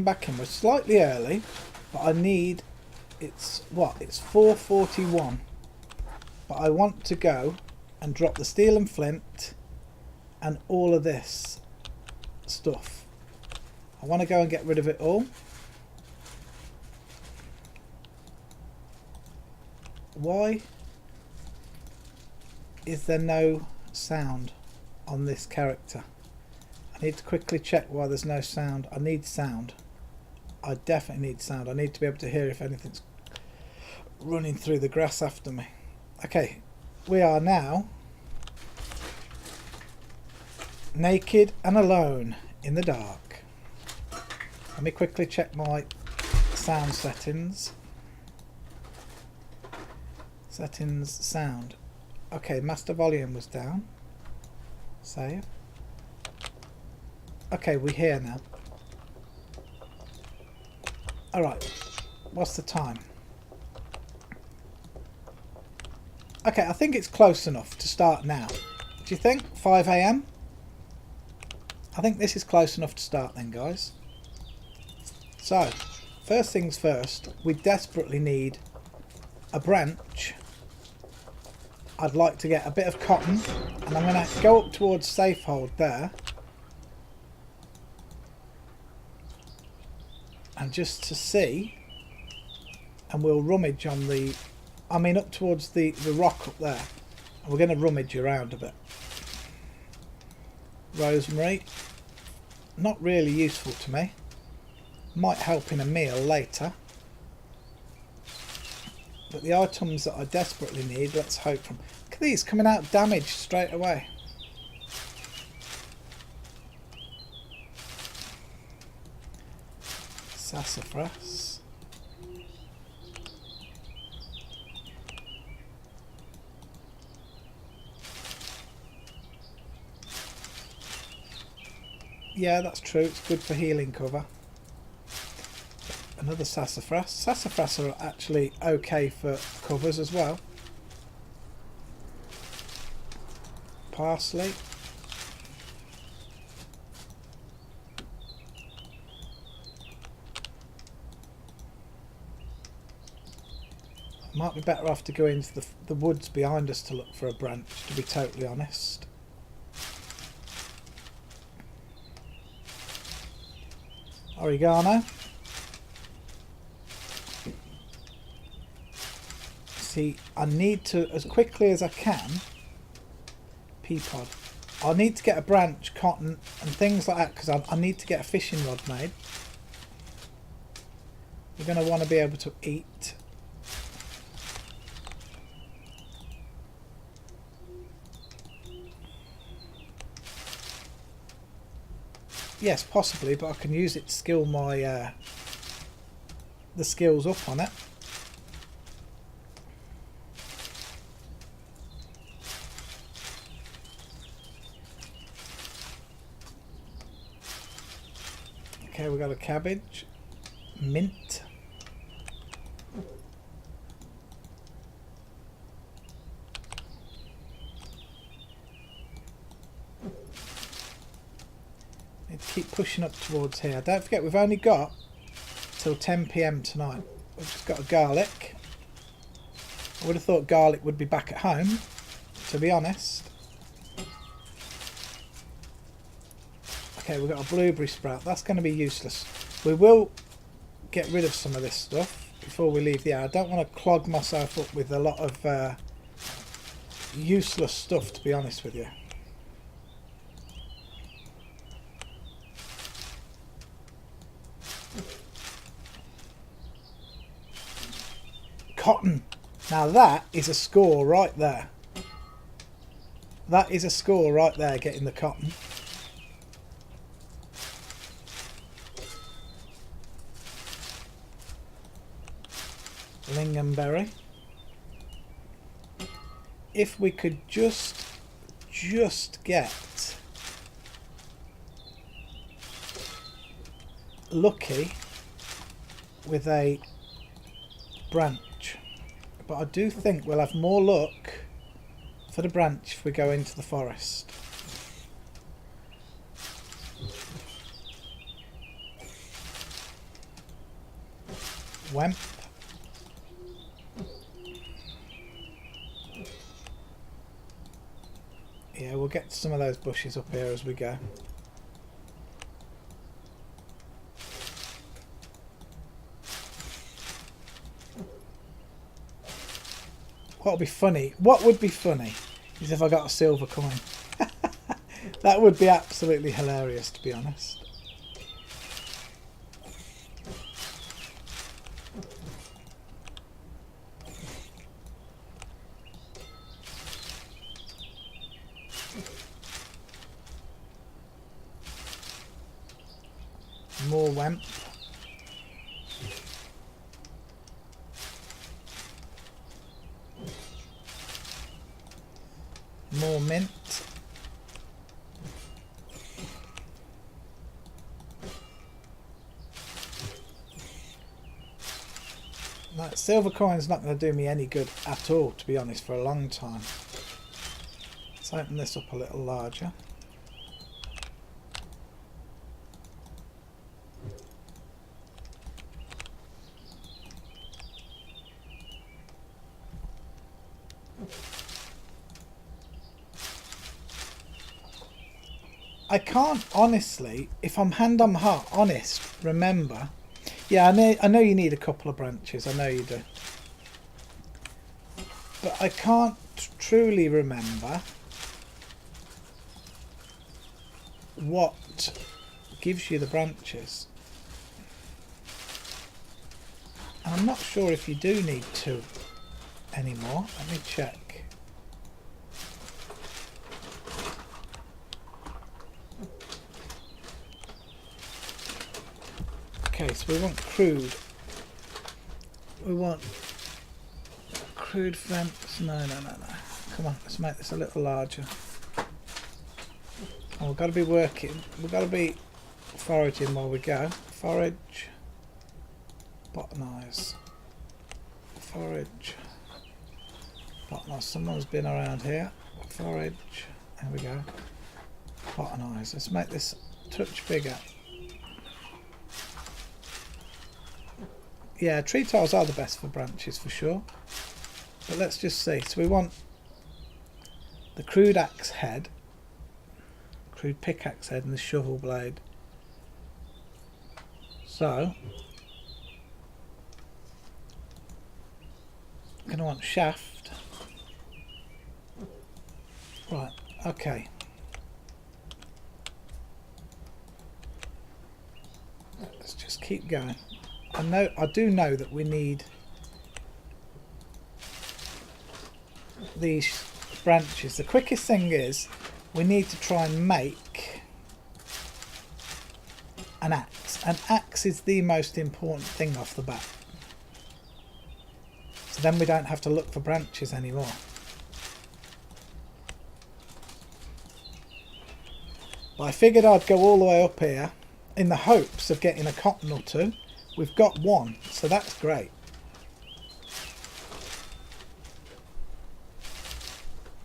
back in. We're slightly early, but I need, it's 4:41, but I want to go and drop the steel and flint and all of this stuff. I want to go and get rid of it all. Why is there no sound on this character? I need to quickly check why there's no sound. I need sound. I definitely need sound. I need to be able to hear if anything's running through the grass after me. Okay, we are now naked and alone in the dark. Let me quickly check my sound settings. Settings, sound. Okay, master volume was down. Save. Okay, we're here now. Alright, what's the time? Okay, I think it's close enough to start now. Do you think? 5 AM? I think this is close enough to start then, guys. So, first things first, we desperately need a branch. I'd like to get a bit of cotton, and I'm going to go up towards Safehold there. And just to see, and we'll rummage on the, I mean up towards the rock up there, and we're going to rummage around a bit. Rosemary, not really useful to me, might help in a meal later, but the items that I desperately need, let's hope from, look at these coming out damaged straight away. Sassafras. Yeah, that's true. It's good for healing cover. Another sassafras. Sassafras are actually okay for covers as well. Parsley. Might be better off to go into the woods behind us to look for a branch, to be totally honest. Oregano. See, I need to, as quickly as I can, pea pod. I need to get a branch, cotton and things like that, because I need to get a fishing rod made. We're going to want to be able to eat. Yes, possibly, but I can use it to skill my the skills up on it. Okay, we've got a cabbage, mint. Keep pushing up towards here. Don't forget, we've only got till 10 PM tonight. We've just got a garlic. I would have thought garlic would be back at home, to be honest. Okay, we've got a blueberry sprout. That's going to be useless. We will get rid of some of this stuff before we leave the air. I don't want to clog myself up with a lot of useless stuff, to be honest with you. Cotton. Now that is a score right there. That is a score right there, getting the cotton. Lingonberry. If we could just get lucky with a branch. But I do think we'll have more luck for the branch if we go into the forest. Wemp. Yeah, we'll get some of those bushes up here as we go. What would be funny is if I got a silver coin. That would be absolutely hilarious, to be honest. More Wemp. More mint. That silver coin's not going to do me any good at all, to be honest, for a long time. Let's open this up a little larger. I can't honestly, if I'm hand on heart honest, remember. Yeah, I know you need a couple of branches, I know you do. But I can't truly remember what gives you the branches. And I'm not sure if you do need two anymore. Let me check. Okay, so we want crude. We want crude fence. No. Come on, let's make this a little larger. And we've got to be working. We've got to be foraging while we go. Forage. Botanize. Forage. Botanize. Someone's been around here. Forage. There we go. Botanize. Let's make this a touch bigger. Yeah, tree tiles are the best for branches for sure. But let's just see. So we want the crude axe head, crude pickaxe head, and the shovel blade. So I'm going to want shaft. Right, okay. Let's just keep going. I do know that we need these branches. The quickest thing is we need to try and make an axe. An axe is the most important thing off the bat. So then we don't have to look for branches anymore. But I figured I'd go all the way up here in the hopes of getting a cotton or two. We've got one, so that's great.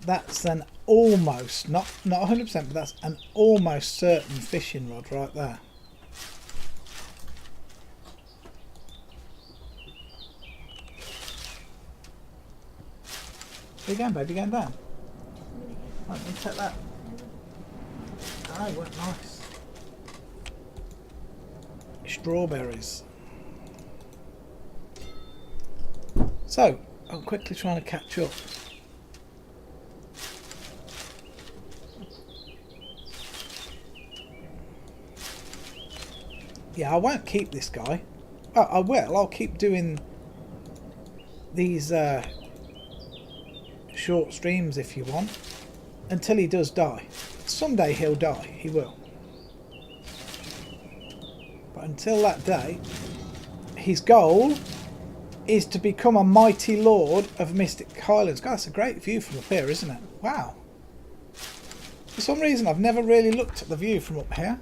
That's an almost, not 100%, but that's an almost certain fishing rod right there. Where you going, baby? Going down? Right, let me take that. Oh, it went nice. Strawberries. So, I'm quickly trying to catch up. Yeah, I won't keep this guy. Oh, I will. I'll keep doing these short streams if you want, until he does die. Someday he'll die. He will. But until that day, his goal is to become a mighty lord of Mystic Highlands. God, that's a great view from up here, isn't it? Wow. For some reason, I've never really looked at the view from up here.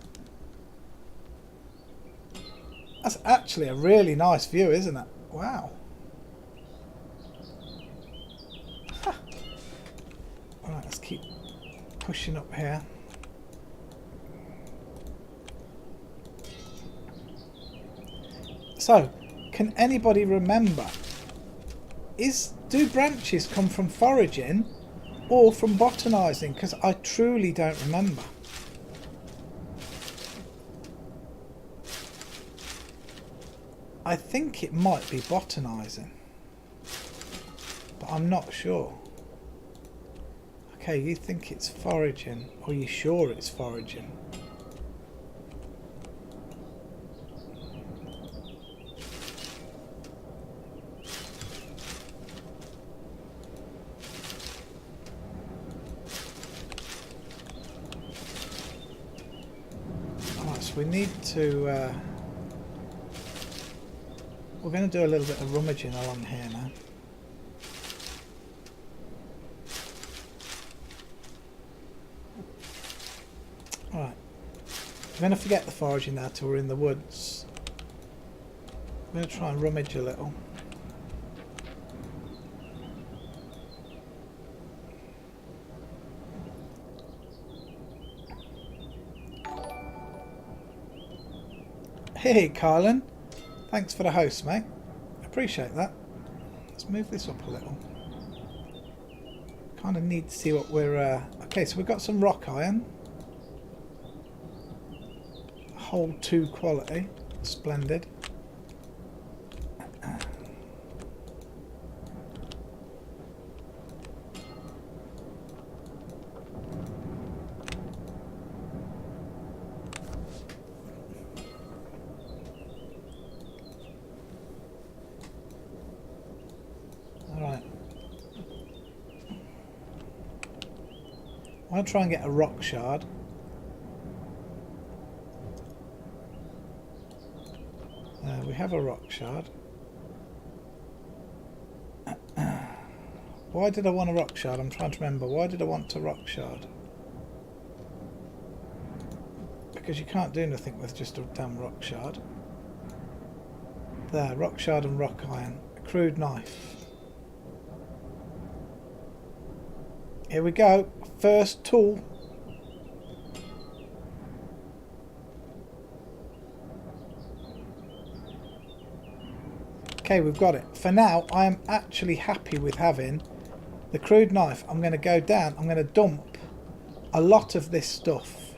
That's actually a really nice view, isn't it? Wow. Huh. Alright, let's keep pushing up here. So, can anybody remember? Do branches come from foraging or from botanising? Because I truly don't remember. I think it might be botanising, but I'm not sure. Okay, you think it's foraging, or you sure it's foraging? Alright, so we need to... we're going to do a little bit of rummaging along here now. Alright, I'm going to forget the foraging now till we're in the woods. I'm going to try and rummage a little. Hey, Carlin. Thanks for the host, mate. Appreciate that. Let's move this up a little. Kind of need to see what we're... Okay, so we've got some rock iron. Hold 2 quality. Splendid. I'll try and get a rock shard. We have a rock shard. Why did I want a rock shard? I'm trying to remember. Why did I want a rock shard? Because you can't do nothing with just a damn rock shard. There, rock shard and rock iron. A crude knife. Here we go. First tool. Okay, we've got it. For now, I am actually happy with having the crude knife. I'm going to go down. I'm going to dump a lot of this stuff.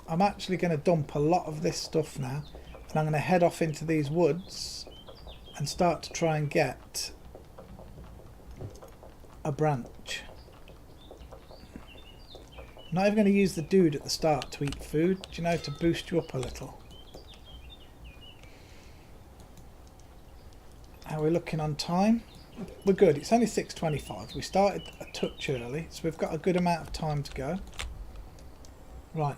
I'm actually going to dump a lot of this stuff now. And I'm going to head off into these woods and start to try and get a branch. I'm not even going to use the dude at the start to eat food, do you know, to boost you up a little. How are we looking on time? We're good. It's only 6:25. We started a touch early, so we've got a good amount of time to go. Right.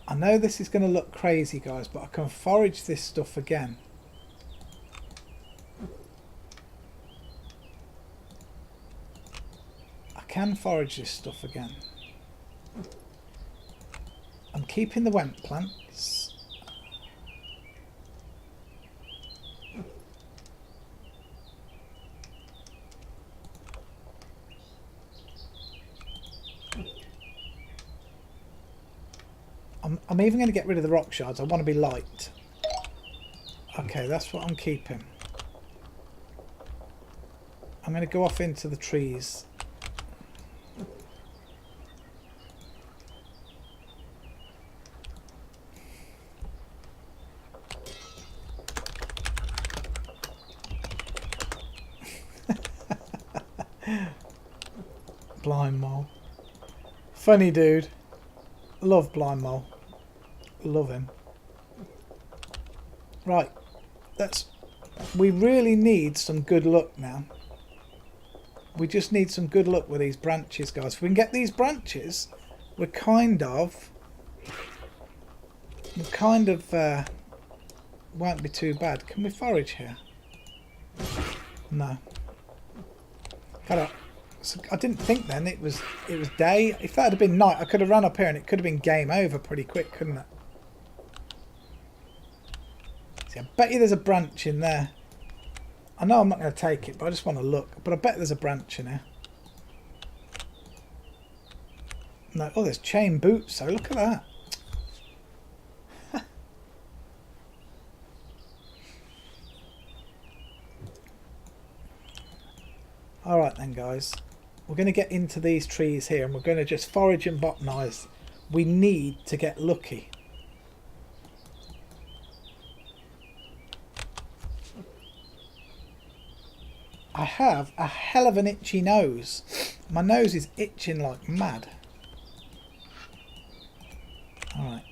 I know this is going to look crazy, guys, but I can forage this stuff again. Can forage this stuff again. I'm keeping the went plants. I'm even going to get rid of the rock shards. I want to be light. Okay, that's what I'm keeping. I'm going to go off into the trees. Blind mole. Funny dude. Love blind mole. Love him. Right. We really need some good luck now. We just need some good luck with these branches, guys. If we can get these branches, we're kind of won't be too bad. Can we forage here? No. So I didn't think then it was day. If that had been night, I could have run up here and it could have been game over pretty quick, couldn't it? See, I bet you there's a branch in there. I know I'm not going to take it, but I just want to look. But I bet there's a branch in here. No, oh, there's chain boots. So look at that. Alright then guys, we're going to get into these trees here and we're going to just forage and botanise. We need to get lucky. I have a hell of an itchy nose. My nose is itching like mad. Alright.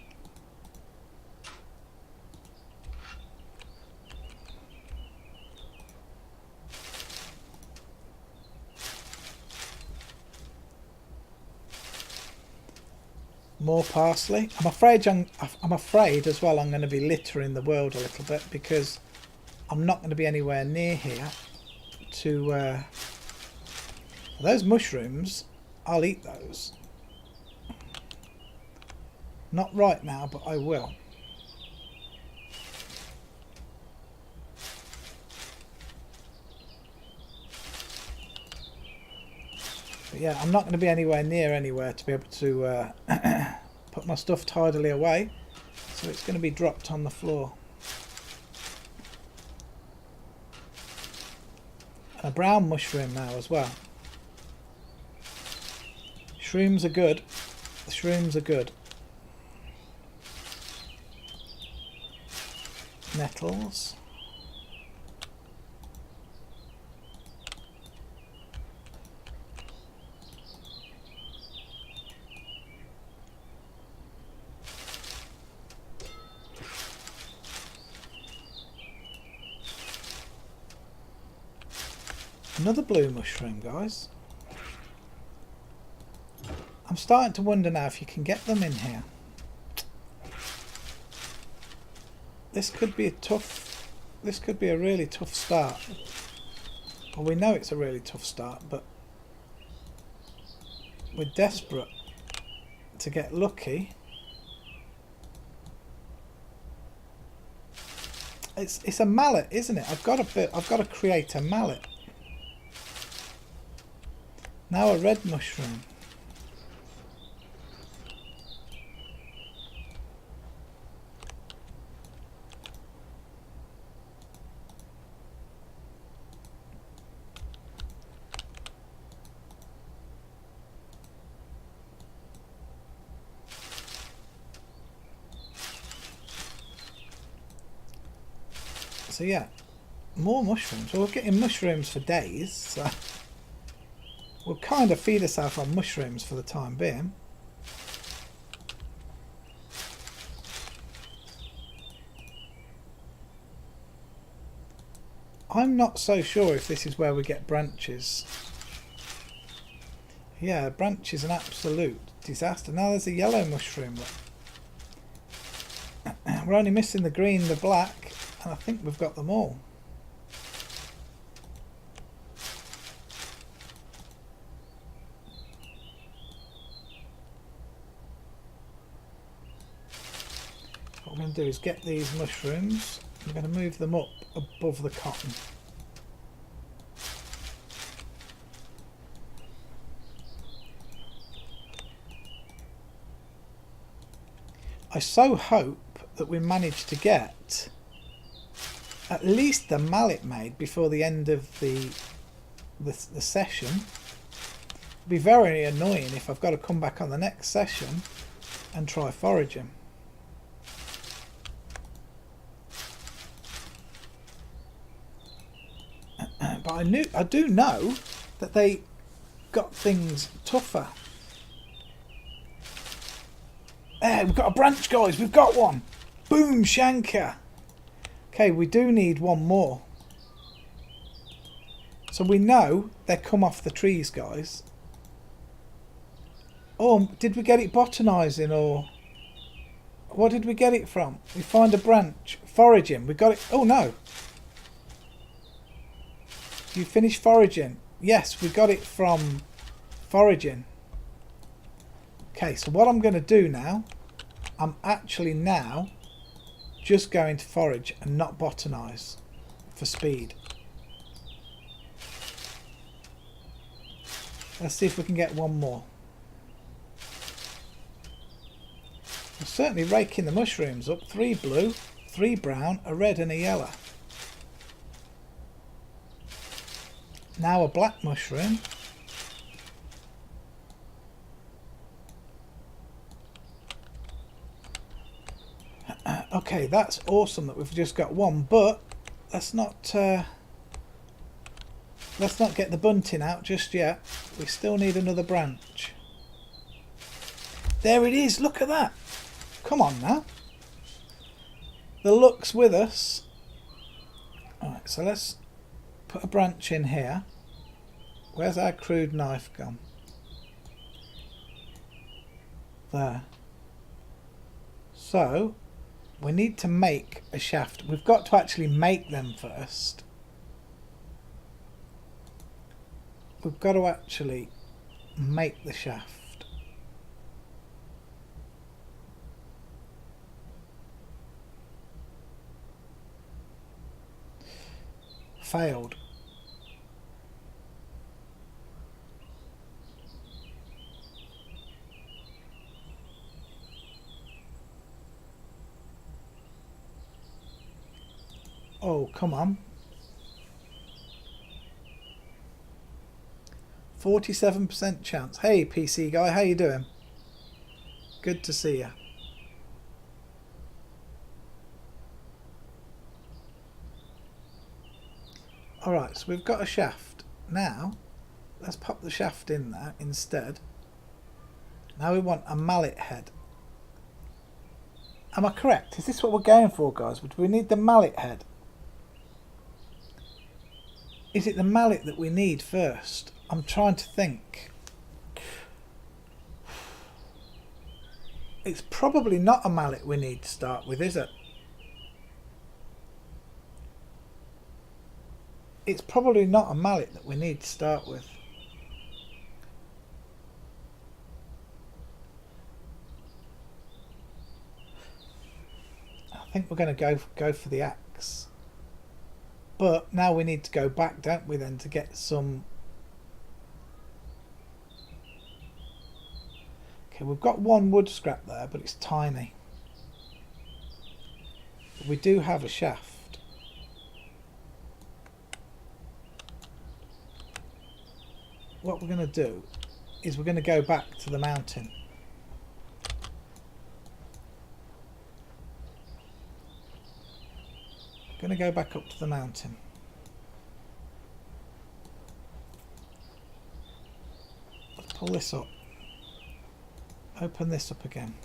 More parsley. I'm afraid as well I'm going to be littering the world a little bit because I'm not going to be anywhere near here to those mushrooms. I'll eat those. Not right now, but I will. But yeah, I'm not going to be anywhere near anywhere to be able to put my stuff tidily away, so it's going to be dropped on the floor. And a brown mushroom now as well. Shrooms are good. The shrooms are good. Nettles. Another blue mushroom, guys. I'm starting to wonder now if you can get them in here. This could be a really tough start. Well, we know it's a really tough start, but we're desperate to get lucky. It's a mallet, isn't it? I've got to create a mallet. Now a red mushroom. So yeah, more mushrooms. Well, we're getting mushrooms for days, so we'll kind of feed ourselves on mushrooms for the time being. I'm not so sure if this is where we get branches. Yeah, branch is an absolute disaster. Now there's a yellow mushroom. We're only missing the green, the black, and I think we've got them all. What we're going to do is get these mushrooms. I'm going to move them up above the cotton. I so hope that we manage to get at least the mallet made before the end of the session. It'd be very annoying if I've got to come back on the next session and try foraging. But I do know that they got things tougher. There, we've got a branch, guys. We've got one. Boom, Shanker. Okay, we do need one more. So we know they come off the trees, guys. Oh, did we get it botanising, or what did we get it from? We find a branch. Foraging. We got it. Oh, no. You finished foraging. Yes, we got it from foraging. Okay, so what I'm going to do now, I'm actually now just going to forage and not botanise for speed. Let's see if we can get one more. We're certainly raking the mushrooms up. 3 blue, 3 brown, a red and a yellow. Now a black mushroom. Okay, that's awesome that we've just got one, but let's not get the bunting out just yet. We still need another branch. There it is, look at that. Come on now. The luck's with us. Alright, so let's put a branch in here. Where's our crude knife gone? There. So we need to make a shaft. We've got to actually make them first. We've got to actually make the shaft. Failed. Oh, come on. 47% chance. Hey, PC guy, how you doing? Good to see you. Alright, so we've got a shaft. Now, let's pop the shaft in there instead. Now we want a mallet head. Am I correct? Is this what we're going for, guys? Do we need the mallet head? Is it the mallet that we need first? I'm trying to think. It's probably not a mallet we need to start with, is it? It's probably not a mallet that we need to start with. I think we're going to go for the axe. But now we need to go back, don't we, then, to get some... Okay, we've got one wood scrap there, but it's tiny. But we do have a shaft. What we're going to do is we're going to go back to the mountain. Going to go back up to the mountain. Let's pull this up. Open this up again.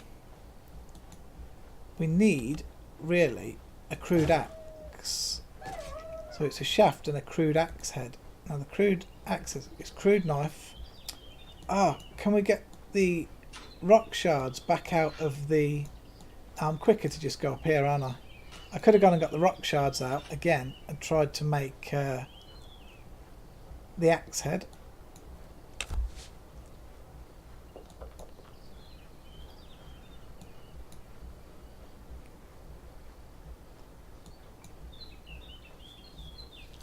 We need, really, a crude axe. So it's a shaft and a crude axe head. Now the crude axe is crude knife. Ah, can we get the rock shards back out of the... I'm quicker to just go up here, aren't I? I could have gone and got the rock shards out again and tried to make the axe head.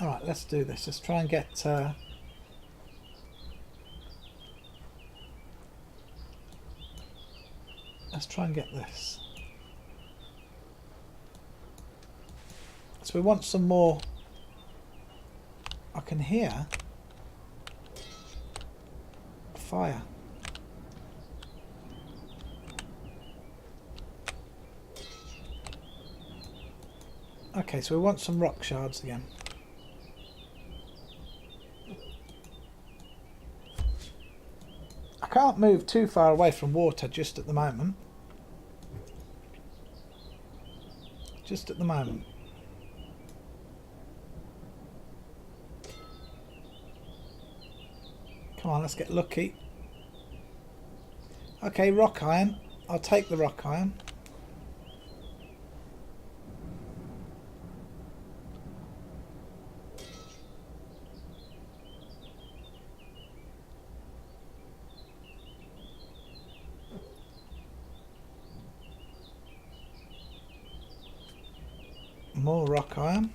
Alright, let's do this. Let's try and get... let's try and get this. So we want some more... I can hear fire. Okay, so we want some rock shards again. I can't move too far away from water just at the moment. Just at the moment. Come on, let's get lucky. Okay, rock iron. I'll take the rock iron. More rock iron.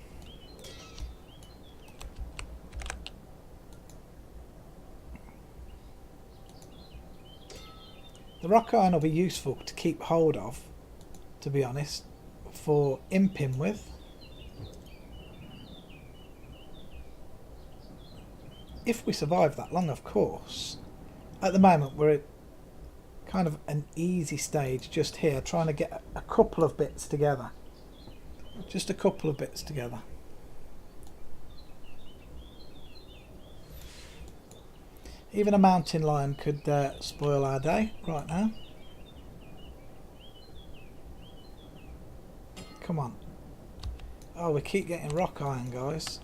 The rock iron will be useful to keep hold of, to be honest, for imping with. if we survive that long, of course. At the moment we're at kind of an easy stage just here, trying to get a couple of bits together. Just a couple of bits together. Even a mountain lion could spoil our day right now. Come on. Oh, we keep getting rock iron, guys.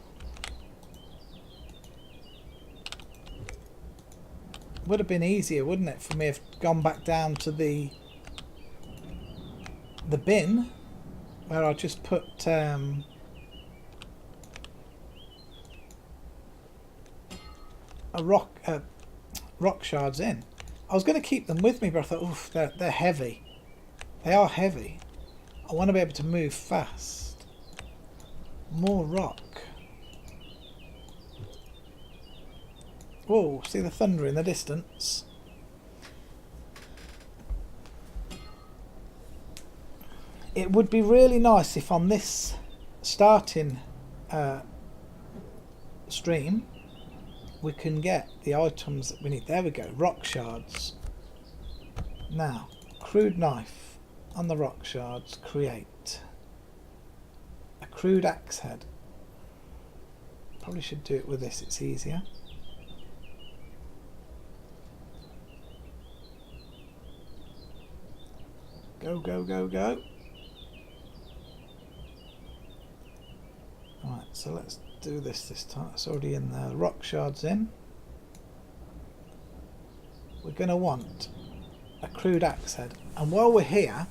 Would have been easier, wouldn't it, for me if I'd gone back down to the bin where I just put rock shards in. I was going to keep them with me, but I thought, oof, they're heavy. They are heavy. I want to be able to move fast. More rock. Whoa, see the thunder in the distance. It would be really nice if on this starting stream we can get the items that we need. There we go, rock shards. Now, crude knife on the rock shards, create a crude axe head. Probably should do it with this, it's easier. Go, go, go, go. Right, so let's do this time. It's already in there. The rock shard's in. We're going to want a crude axe head. And while we're here,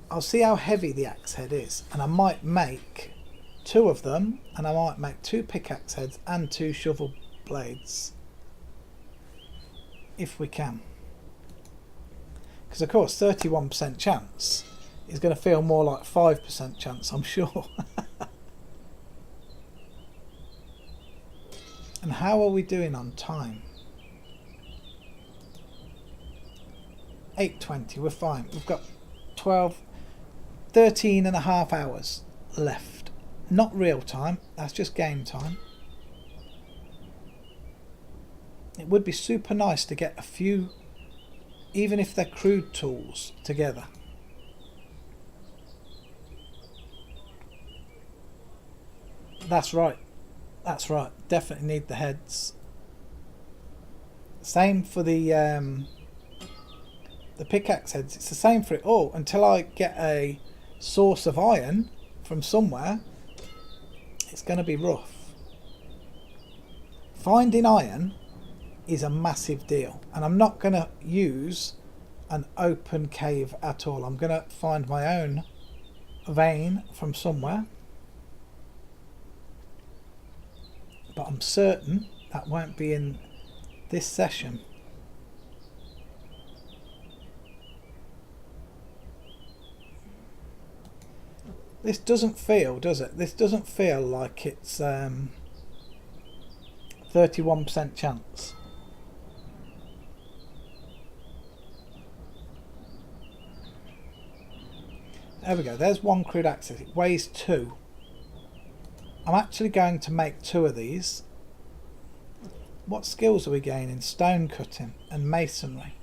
I'll see how heavy the axe head is. And I might make 2 of them. And I might make 2 pickaxe heads and 2 shovel blades. If we can. Because of course 31% chance is going to feel more like 5% chance, I'm sure. And how are we doing on time? 8:20, we're fine. We've got 13 and a half hours left. Not real time, that's just game time. It would be super nice to get a few, even if they're crude tools, together. That's right. That's right. Definitely need the heads. Same for the pickaxe heads. It's the same for it all until I get a source of iron from somewhere. It's going to be rough. Finding iron is a massive deal, and I'm not going to use an open cave at all. I'm going to find my own vein from somewhere, but I'm certain that won't be in this session. This doesn't feel, does it? This doesn't feel like it's 31% chance. There we go, there's 1 crude axe. It weighs 2. I'm actually going to make 2 of these. What skills are we gaining? Stone cutting and masonry.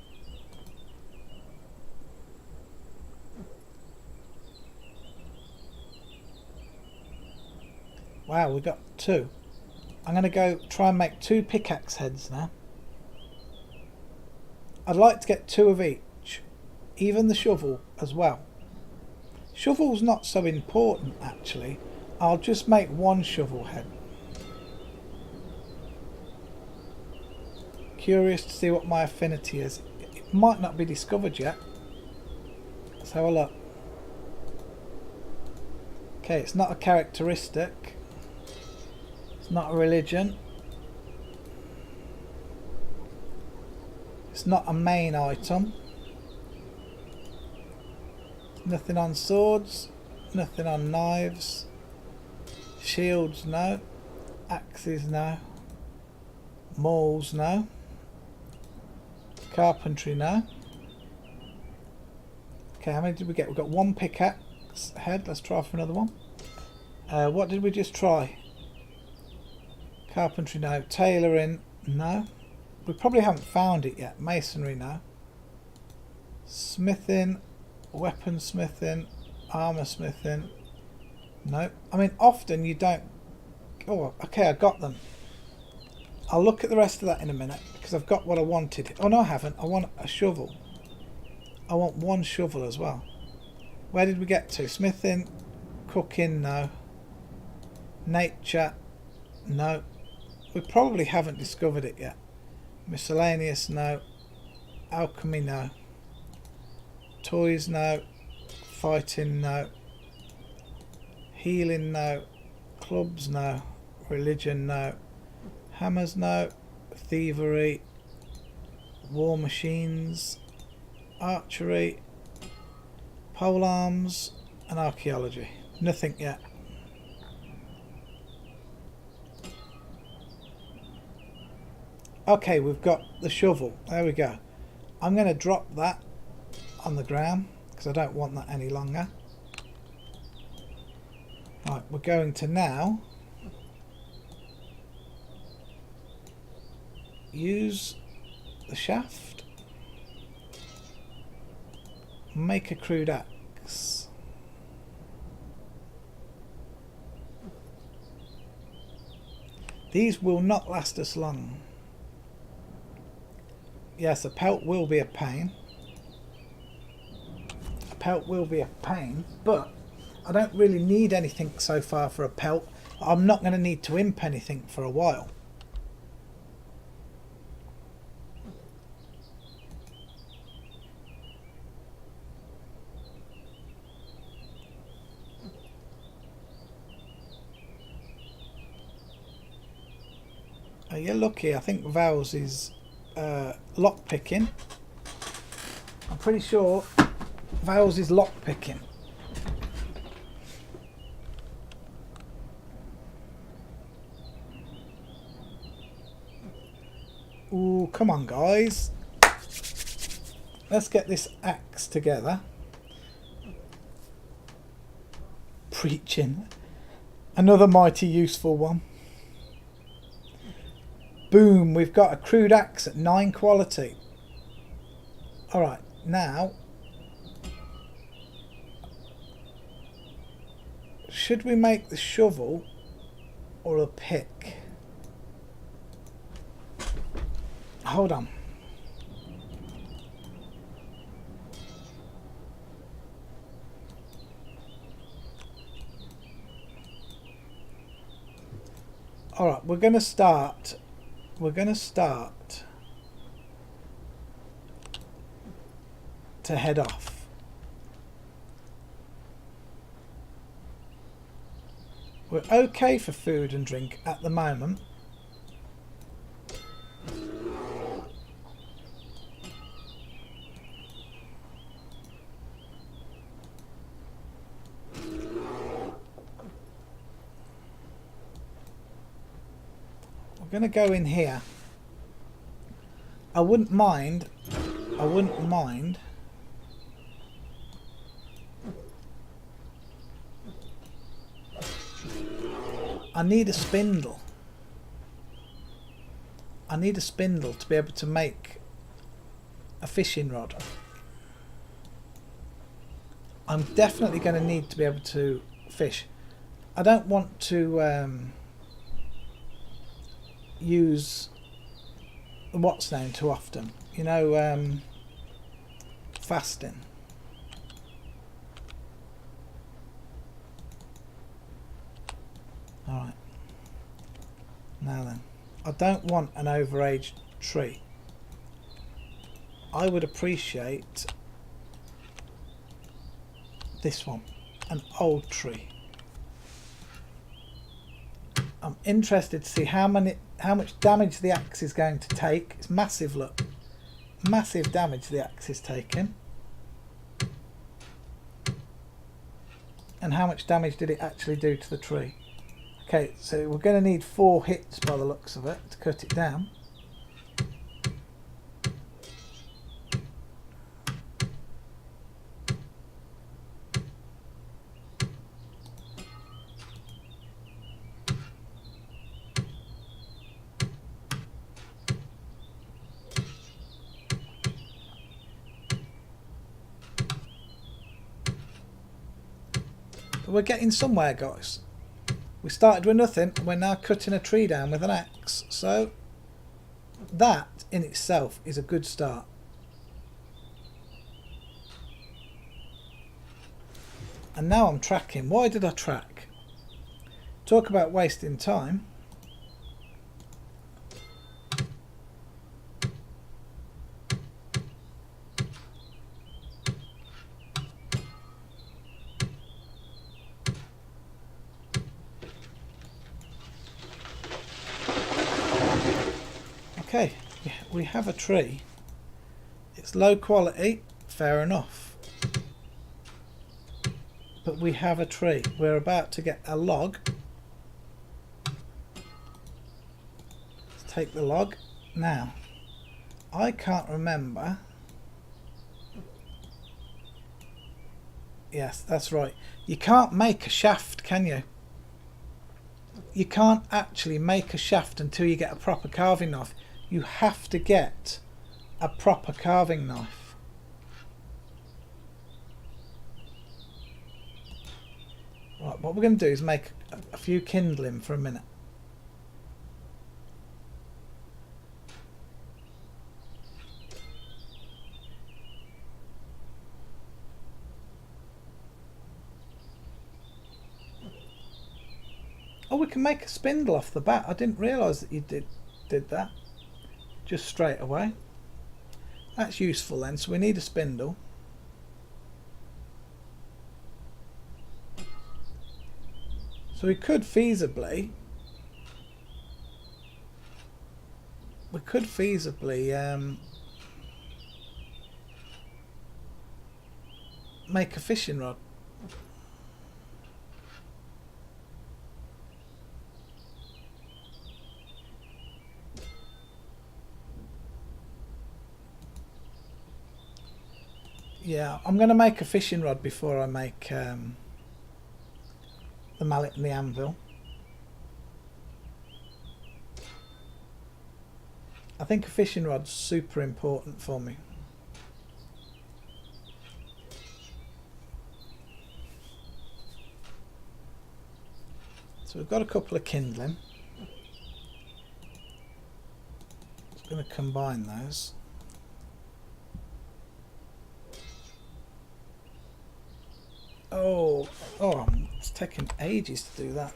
Wow, we got 2. I'm going to go try and make 2 pickaxe heads now. I'd like to get 2 of each, even the shovel as well. Shovel's not so important actually. I'll just make 1 shovel head. Curious to see what my affinity is. It might not be discovered yet. Let's have a look. Okay, it's not a characteristic. It's not a religion. It's not a main item. Nothing on swords. Nothing on knives. Shields, no. Axes, no. Mauls, no. Carpentry, no. Okay, how many did we get? We've got 1 pickaxe head. Let's try for another one. What did we just try? Carpentry, no. Tailoring, no. We probably haven't found it yet. Masonry, no. Smithing, weaponsmithing, armour smithing, no. I mean, often you don't... Oh, okay, I got them. I'll look at the rest of that in a minute because I've got what I wanted. Oh, no, I haven't. I want a shovel. I want one shovel as well. Where did we get to? Smithing, cooking, no. Nature, no. We probably haven't discovered it yet. Miscellaneous, no. Alchemy, no. Toys, no. Fighting, no. Healing, no. Clubs, no. Religion, no. Hammers, no. Thievery. War machines. Archery. Pole arms. And archaeology. Nothing yet. Okay, we've got the shovel. There we go. I'm going to drop that on the ground because I don't want that any longer. Right, we're going to now use the shaft, make a crude axe. These will not last us long. Yes, a pelt will be a pain. A pelt will be a pain, but I don't really need anything so far for a pelt. I'm not going to need to imp anything for a while. Oh, you're lucky. I think Val's is lock picking. I'm pretty sure Val's is lock picking. Ooh, come on guys. Let's get this axe together. Preaching. Another mighty useful one. Boom, we've got a crude axe at 9 quality. Alright, now should we make the shovel or a pick? Hold on. Alright, we're going to start to head off. We're okay for food and drink at the moment. We're going to go in here. I wouldn't mind. I need a spindle. I need a spindle to be able to make a fishing rod. I'm definitely going to need to be able to fish. I don't want to use what's name too often. You know, fasting. Alright. Now then. I don't want an overaged tree. I would appreciate this one. An old tree. I'm interested to see how much damage the axe is going to take. It's massive, look. Massive damage the axe is taking. And how much damage did it actually do to the tree? Okay, so we're going to need 4 hits by the looks of it to cut it down. But we're getting somewhere, guys. We started with nothing, and we're now cutting a tree down with an axe. So that in itself is a good start. And now I'm tracking. Why did I track? Talk about wasting time. Okay, we have a tree. It's low quality, fair enough. But we have a tree. We're about to get a log. Let's take the log. Now, I can't remember. Yes, that's right. You can't make a shaft, can you? You can't actually make a shaft until you get a proper carving knife. You have to get a proper carving knife. Right, what we're going to do is make a few kindling for a minute. Oh, we can make a spindle off the bat. I didn't realise that you did that. Just straight away. That's useful then. So we need a spindle. So we could feasibly make a fishing rod. Yeah, I'm going to make a fishing rod before I make the mallet and the anvil. I think a fishing rod's super important for me. So we've got a couple of kindling. Just going to combine those. Oh, it's taking ages to do that.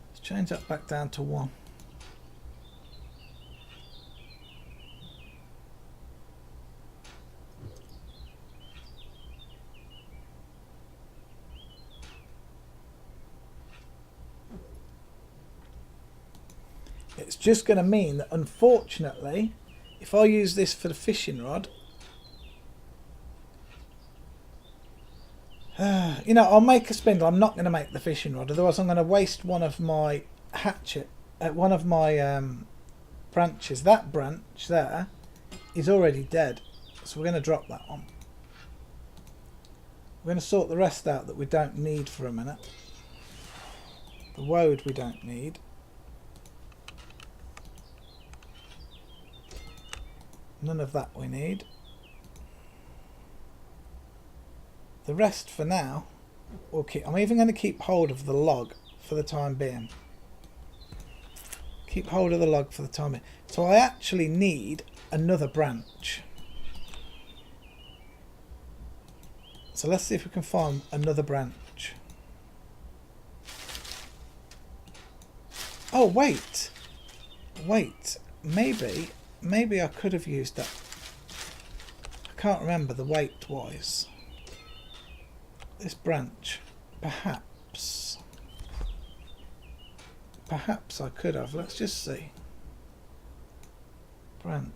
Let's change that back down to 1. It's just going to mean that, unfortunately, if I use this for the fishing rod, you know, I'll make a spindle. I'm not going to make the fishing rod, otherwise I'm going to waste one of my one of my branches. That branch there is already dead, so we're going to drop that one. We're going to sort the rest out that we don't need for a minute. The woad we don't need. None of that we need. The rest for now, we'll keep. I'm even going to keep hold of the log for the time being. Keep hold of the log for the time being. So I actually need another branch. So let's see if we can find another branch. Oh, wait. Maybe I could have used that. I can't remember the weight wise. This branch, perhaps I could have. Let's just see. Branch.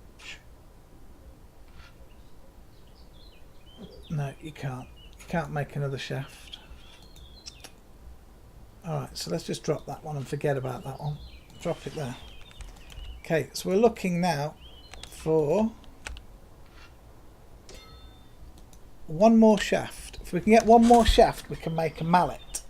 No, you can't. You can't make another shaft. Alright, so let's just drop that one and forget about that one. Drop it there. Okay, so we're looking now for one more shaft. If we can get one more shaft, we can make a mallet.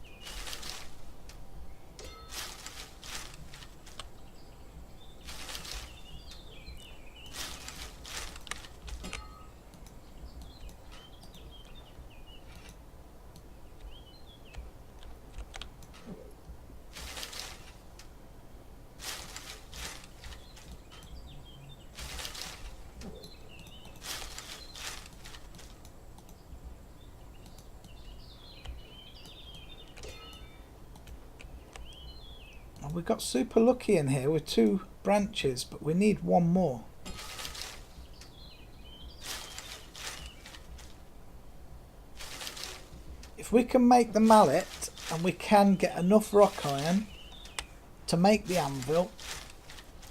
Oh, we got super lucky in here with 2 branches, but we need 1 more. If we can make the mallet and we can get enough rock iron to make the anvil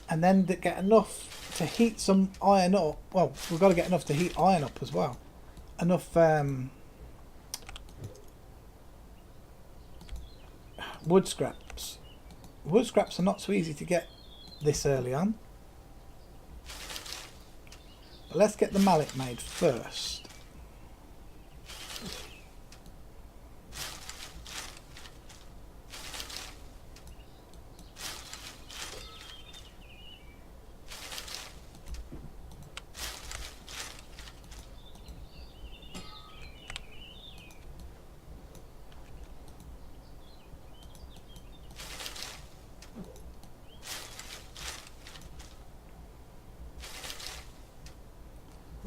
and then get enough to heat some iron up, well, we've got to get enough to heat iron up as well. Enough wood scraps. Wood scraps are not so easy to get this early on. But let's get the mallet made first.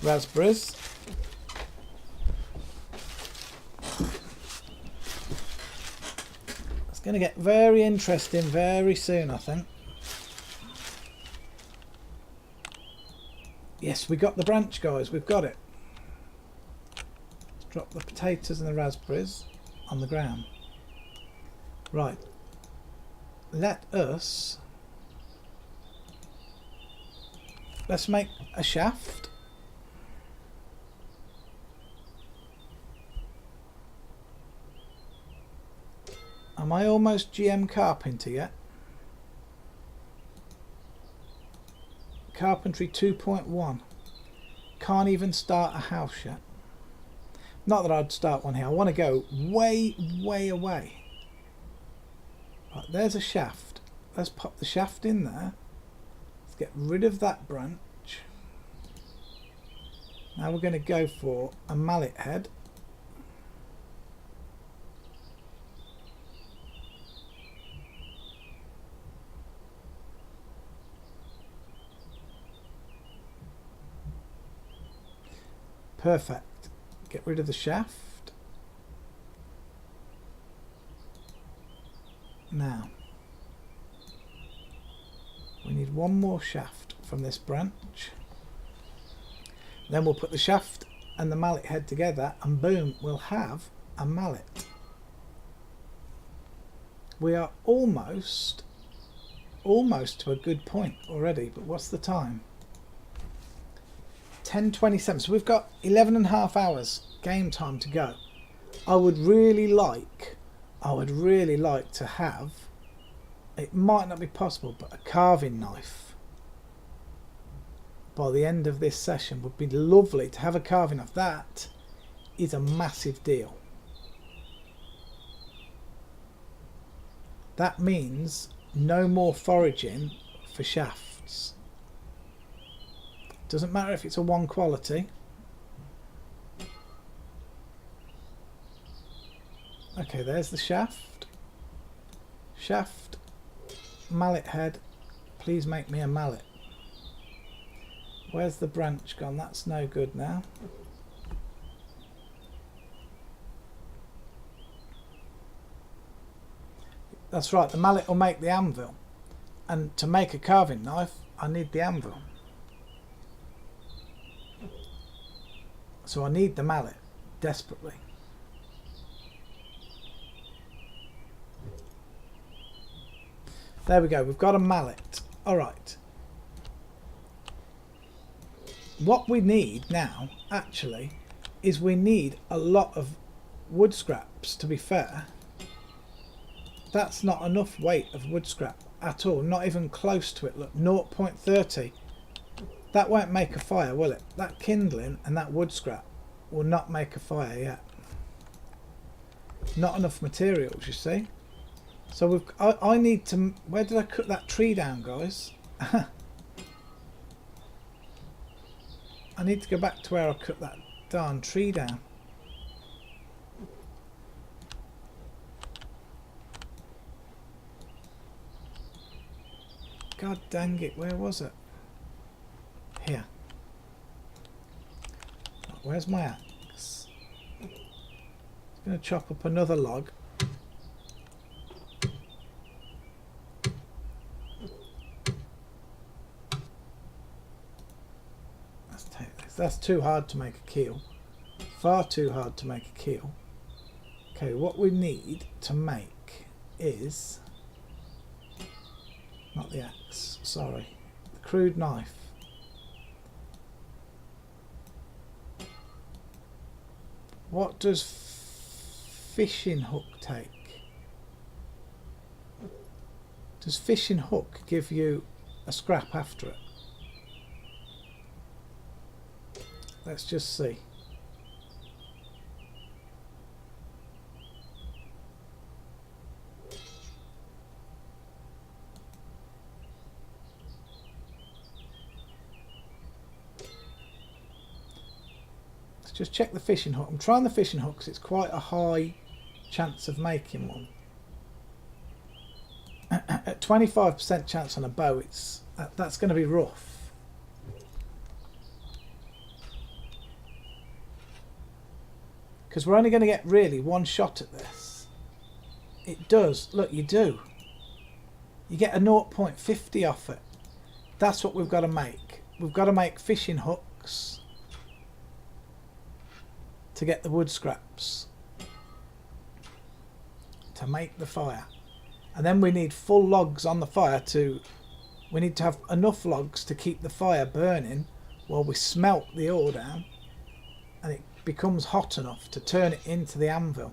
Raspberries. It's going to get very interesting very soon, I think. Yes, we got the branch, guys. We've got it. Let's drop the potatoes and the raspberries on the ground. Right. Let's make a shaft. Am I almost GM carpenter yet? Carpentry 2.1. Can't even start a house yet. Not that I'd start one here. I want to go way, way away. Right, there's a shaft. Let's pop the shaft in there. Let's get rid of that branch. Now we're going to go for a mallet head. Perfect. Get rid of the shaft. Now, we need 1 more shaft from this branch. Then we'll put the shaft and the mallet head together and boom, we'll have a mallet. We are almost to a good point already, but what's the time? 10:27, so we've got 11.5 hours game time to go. I would really like to have, it might not be possible, but a carving knife by the end of this session. Would be lovely to have a carving knife. That is a massive deal. That means no more foraging for shafts. Doesn't matter if it's a 1 quality. Okay, there's the shaft. Shaft, mallet head. Please make me a mallet. Where's the branch gone? That's no good now. That's right, the mallet will make the anvil. And to make a carving knife, I need the anvil. So I need the mallet desperately. There we go, we've got a mallet. Alright. What we need now, actually, is we need a lot of wood scraps, to be fair. That's not enough weight of wood scrap at all, not even close to it. Look, 0.30. That won't make a fire, will it? That kindling and that wood scrap will not make a fire yet. Not enough materials, you see. So I need to... Where did I cut that tree down, guys? I need to go back to where I cut that darn tree down. God dang it, where was it? Here. Where's my axe? I'm going to chop up another log. That's too hard to make a keel. Far too hard to make a keel. Okay, what we need to make is... not the axe, sorry. The crude knife. What does fishing hook take? Does fishing hook give you a scrap after it? Let's just see. Let's just check the fishing hook. I'm trying the fishing hook because it's quite a high chance of making one. At 25% chance on a bow, that's going to be rough. Because we're only going to get really one shot at this. It does. Look, you do. You get a 0.50 off it. That's what we've got to make. We've got to make fishing hooks to get the wood scraps to make the fire. And then we need full logs on the fire we need to have enough logs to keep the fire burning while we smelt the ore down and it becomes hot enough to turn it into the anvil.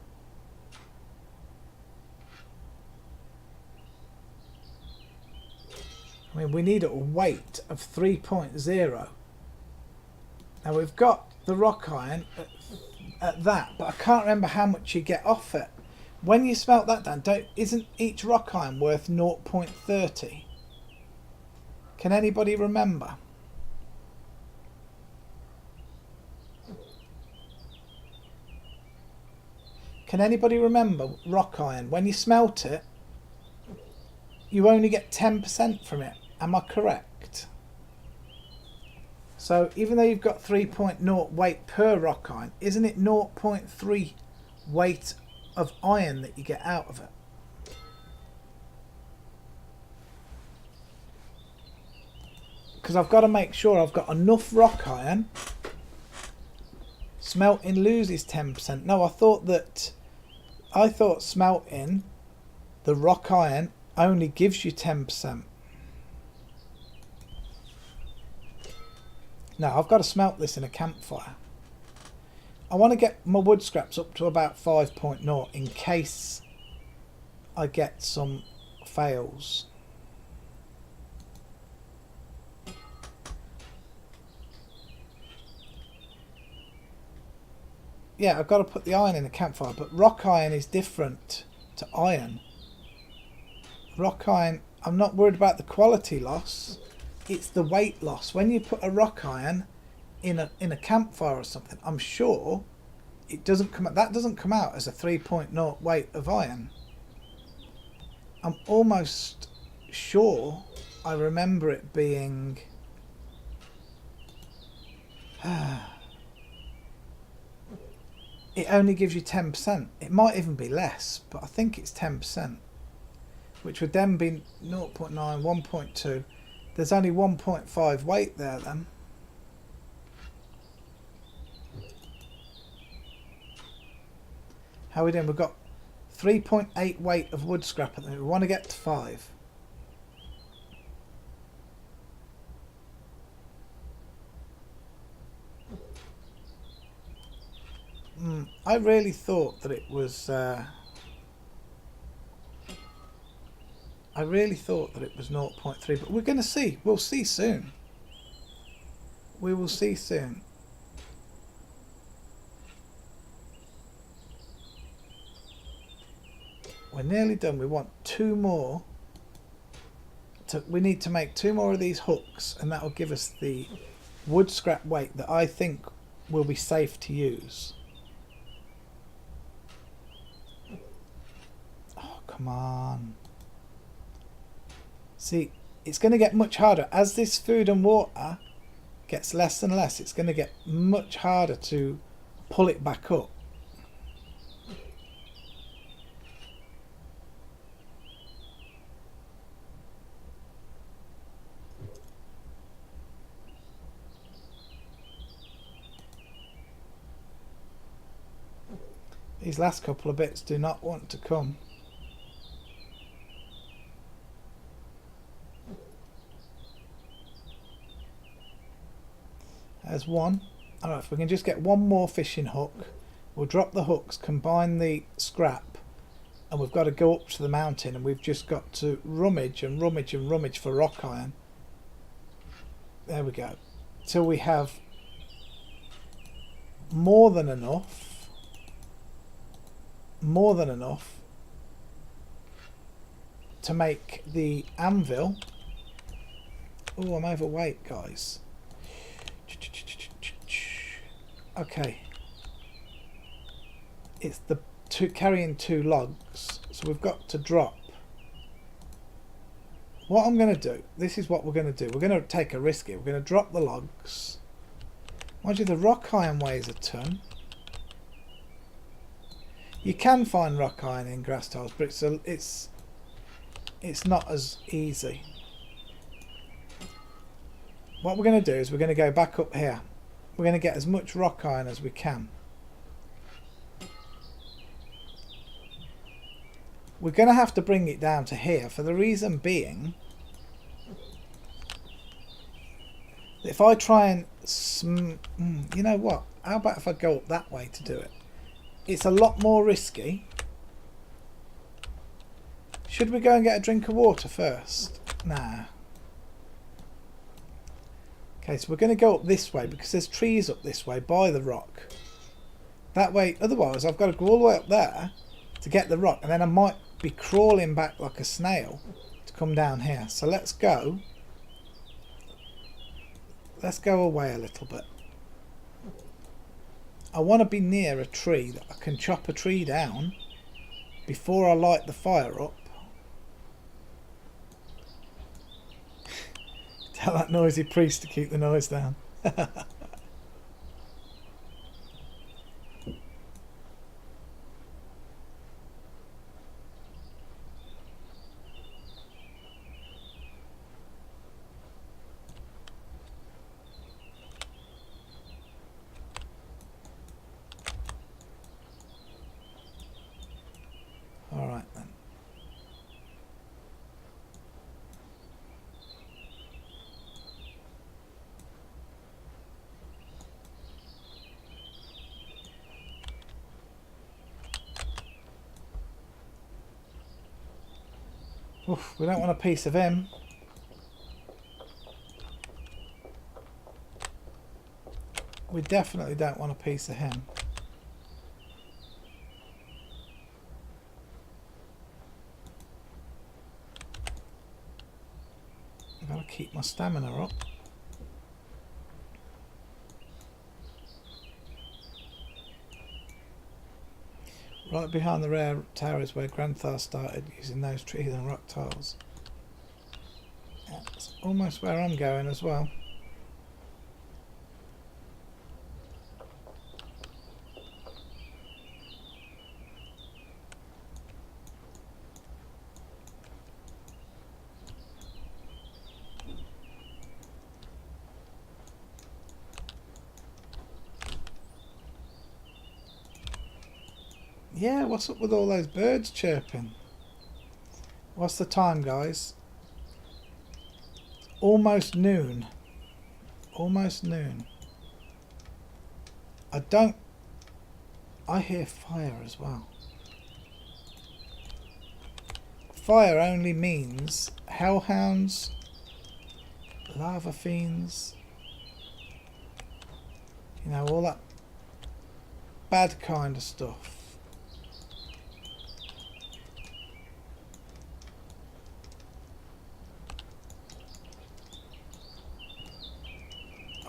I mean, we need a weight of 3.0. Now we've got the rock iron at that, but I can't remember how much you get off it. When you smelt that down, isn't each rock iron worth 0.30? Can anybody remember? Can anybody remember rock iron? When you smelt it, you only get 10% from it. Am I correct? So even though you've got 3.0 weight per rock iron, isn't it 0.3 weight of iron that you get out of it? Because I've got to make sure I've got enough rock iron. Smelting loses 10%. No, I thought smelting the rock iron only gives you 10%. Now I've got to smelt this in a campfire. I want to get my wood scraps up to about 5.0 in case I get some fails. Yeah, I've got to put the iron in the campfire, but rock iron is different to iron. Rock iron, I'm not worried about the quality loss, it's the weight loss. When you put a rock iron in a campfire or something, I'm sure it doesn't come out, that doesn't come out as a 3.0 weight of iron. I'm almost sure I remember it being it only gives you 10%. It might even be less, but I think it's 10%, which would then be 0.9, 1.2. There's only 1.5 weight there then. How are we doing? We've got 3.8 weight of wood scrap at the moment. We want to get to 5. I really thought that it was I really thought that it was 0.3, but we're going to see. We'll see soon. We will see soon. We're nearly done. We want 2 more. We need to make 2 more of these hooks, and that will give us the wood scrap weight that I think will be safe to use. Oh, come on. See, it's going to get much harder. As this food and water gets less and less, it's going to get much harder to pull it back up. These last couple of bits do not want to come. There's one. Alright, if we can just get one more fishing hook, we'll drop the hooks, combine the scrap, and we've got to go up to the mountain, and we've just got to rummage and rummage and rummage for rock iron. There we go. Till we have more than enough to make the anvil. Oh, I'm overweight, guys. Okay, it's the carrying 2 logs, so we've got to drop. What I'm going to do, this is what we're going to do. We're going to take a risk here. We're going to drop the logs. Mind you, the rock iron weighs a ton. You can find rock iron in grass tiles, but it's not as easy. What we're going to do is we're going to go back up here. We're going to get as much rock iron as we can. We're going to have to bring it down to here for the reason being that if I try and you know what, how about if I go up that way to do it? It's a lot more risky. Should we go and get a drink of water first? Nah. Okay, so we're going to go up this way because there's trees up this way by the rock. That way, otherwise I've got to go all the way up there to get the rock, and then I might be crawling back like a snail to come down here. So let's go away a little bit. I want to be near a tree that I can chop a tree down before I light the fire up. Tell that noisy priest to keep the noise down. All right then. Oof, we don't want a piece of him. We definitely don't want a piece of him. I've got to keep my stamina up. Right behind the rare tower is where Granthar started using those trees and rock tiles. That's almost where I'm going as well. Yeah, what's up with all those birds chirping? What's the time, guys? Almost noon. Almost noon. I hear fire as well. Fire only means hellhounds, lava fiends, you know, all that bad kind of stuff.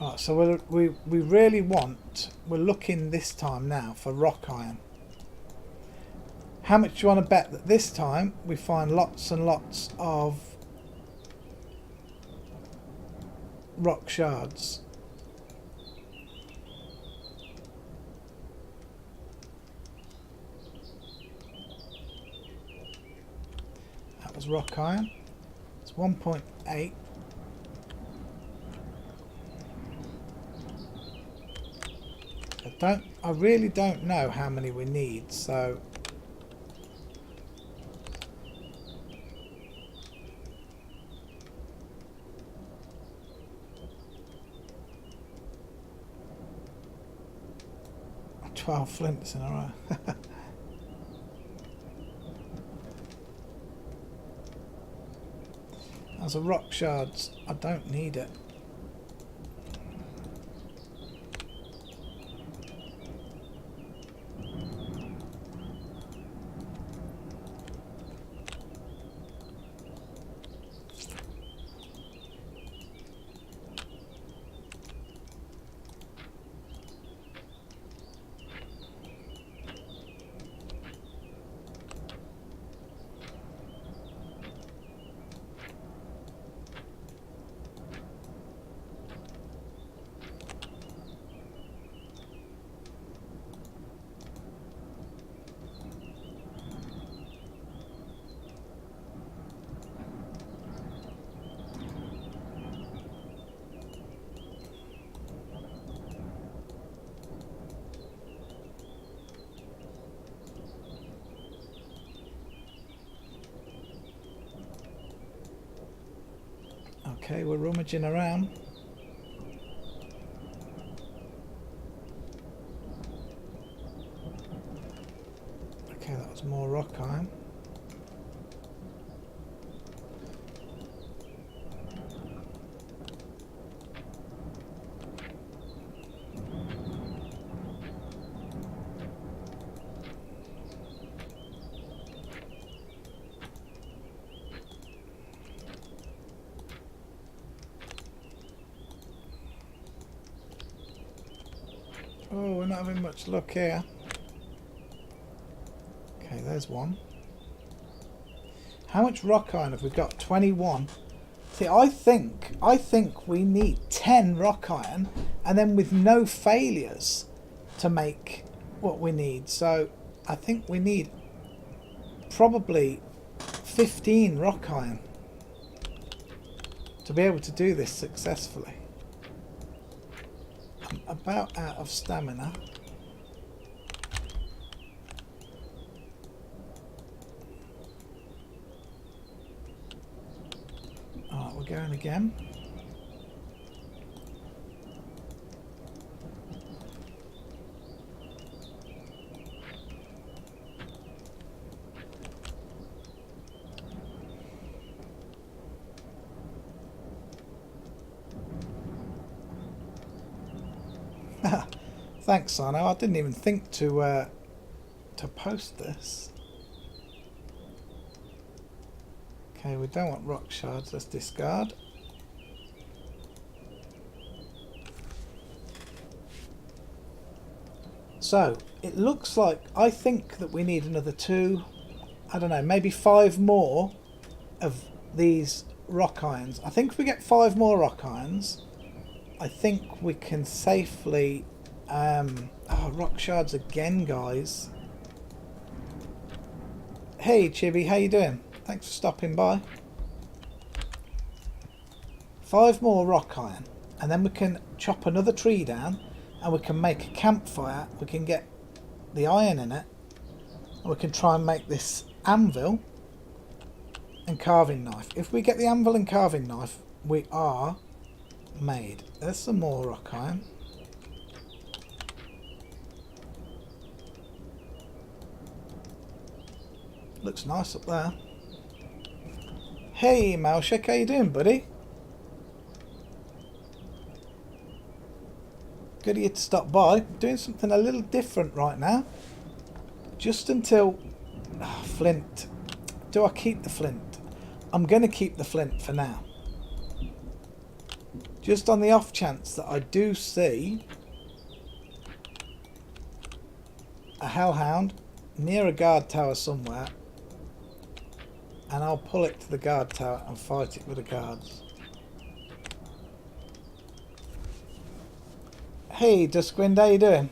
Right, so we really want, we're looking this time now for rock iron. How much do you want to bet that this time we find lots and lots of rock shards? That was rock iron. It's 1.8. I don't I really don't know how many we need, so... "12 flints in a row." As a rock shards, I don't need it. Okay, we're rummaging around. Okay, that was more rock iron. Oh, we're not having much luck here. Okay, there's one. How much rock iron have we got? 21. See, I think we need 10 rock iron, and then with no failures to make what we need. So I think we need probably 15 rock iron to be able to do this successfully. I'm about out of stamina. Alright, we're going again. Thanks, Sano. I didn't even think to post this. Okay, we don't want rock shards. Let's discard. So it looks like I think that we need another 2. I don't know, maybe 5 more of these rock irons. I think if we get 5 more rock irons, I think we can safely... oh, rock shards again, guys. Hey, Chibi, how you doing? Thanks for stopping by. 5 more rock iron, and then we can chop another tree down, and we can make a campfire. We can get the iron in it, and we can try and make this anvil and carving knife. If we get the anvil and carving knife, we are made. There's some more rock iron. Looks nice up there. Hey Malshek, how you doing, buddy? Good of you to stop by. Doing something a little different right now. Just until... Oh, flint. Do I keep the flint? I'm going to keep the flint for now. Just on the off chance that I do see a hellhound near a guard tower somewhere, and I'll pull it to the guard tower and fight it with the guards. Hey Duskwind, how you doing?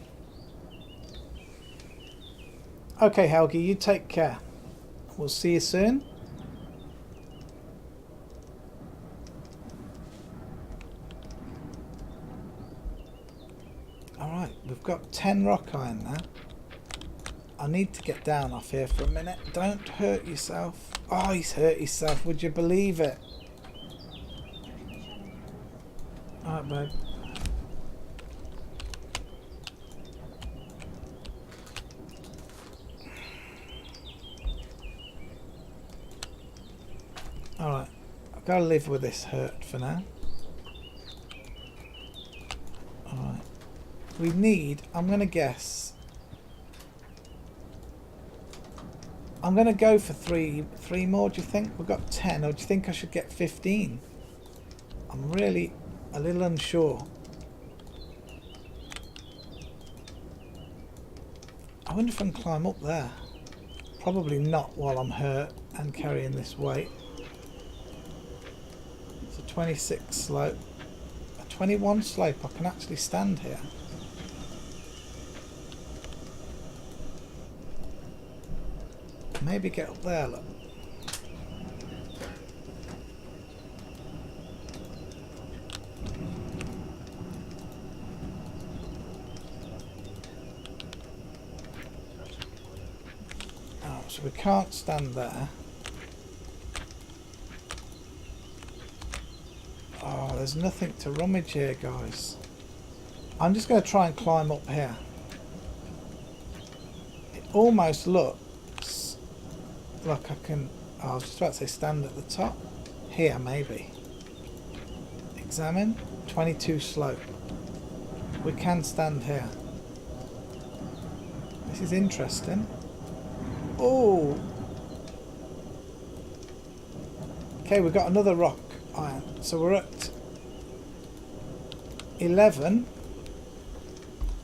Okay Helgi, you take care. We'll see you soon. Alright, we've got 10 rock iron now. I need to get down off here for a minute. Don't hurt yourself. Oh, he's hurt himself. Would you believe it? Alright, babe. Alright. I've got to live with this hurt for now. Alright. We need, I'm going to guess, I'm going to go for three more, do you think? We've got 10, or do you think I should get 15? I'm really a little unsure. I wonder if I can climb up there. Probably not while I'm hurt and carrying this weight. It's a 26 slope. A 21 slope, I can actually stand here. Maybe get up there, look. Oh, so we can't stand there. Oh, there's nothing to rummage here, guys. I'm just going to try and climb up here. It almost looks like I can, oh, I was just about to say stand at the top. Here, maybe. Examine. 22 slope. We can stand here. This is interesting. Oh! Okay, we've got another rock iron. So we're at 11.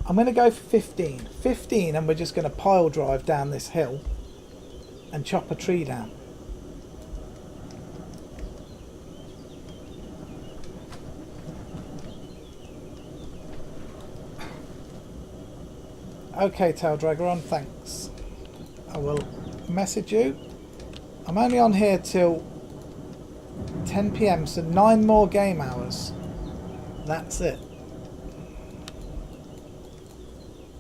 I'm going to go for 15. 15, and we're just going to pile drive down this hill and chop a tree down. Okay, Tail Dragger, thanks. I will message you. I'm only on here till 10 PM, so 9 more game hours. That's it.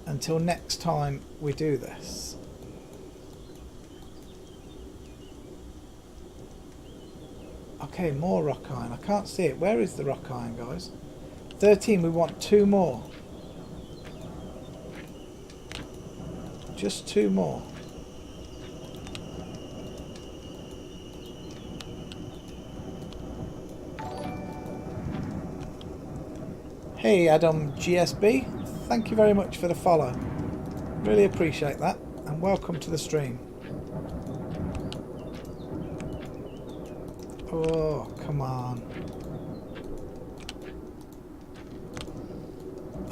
Until next time we do this. Okay, more rock iron. I can't see it. Where is the rock iron, guys? 13, we want 2 more. Just 2 more. Hey Adam GSB, thank you very much for the follow. Really appreciate that, and welcome to the stream. Oh, come on.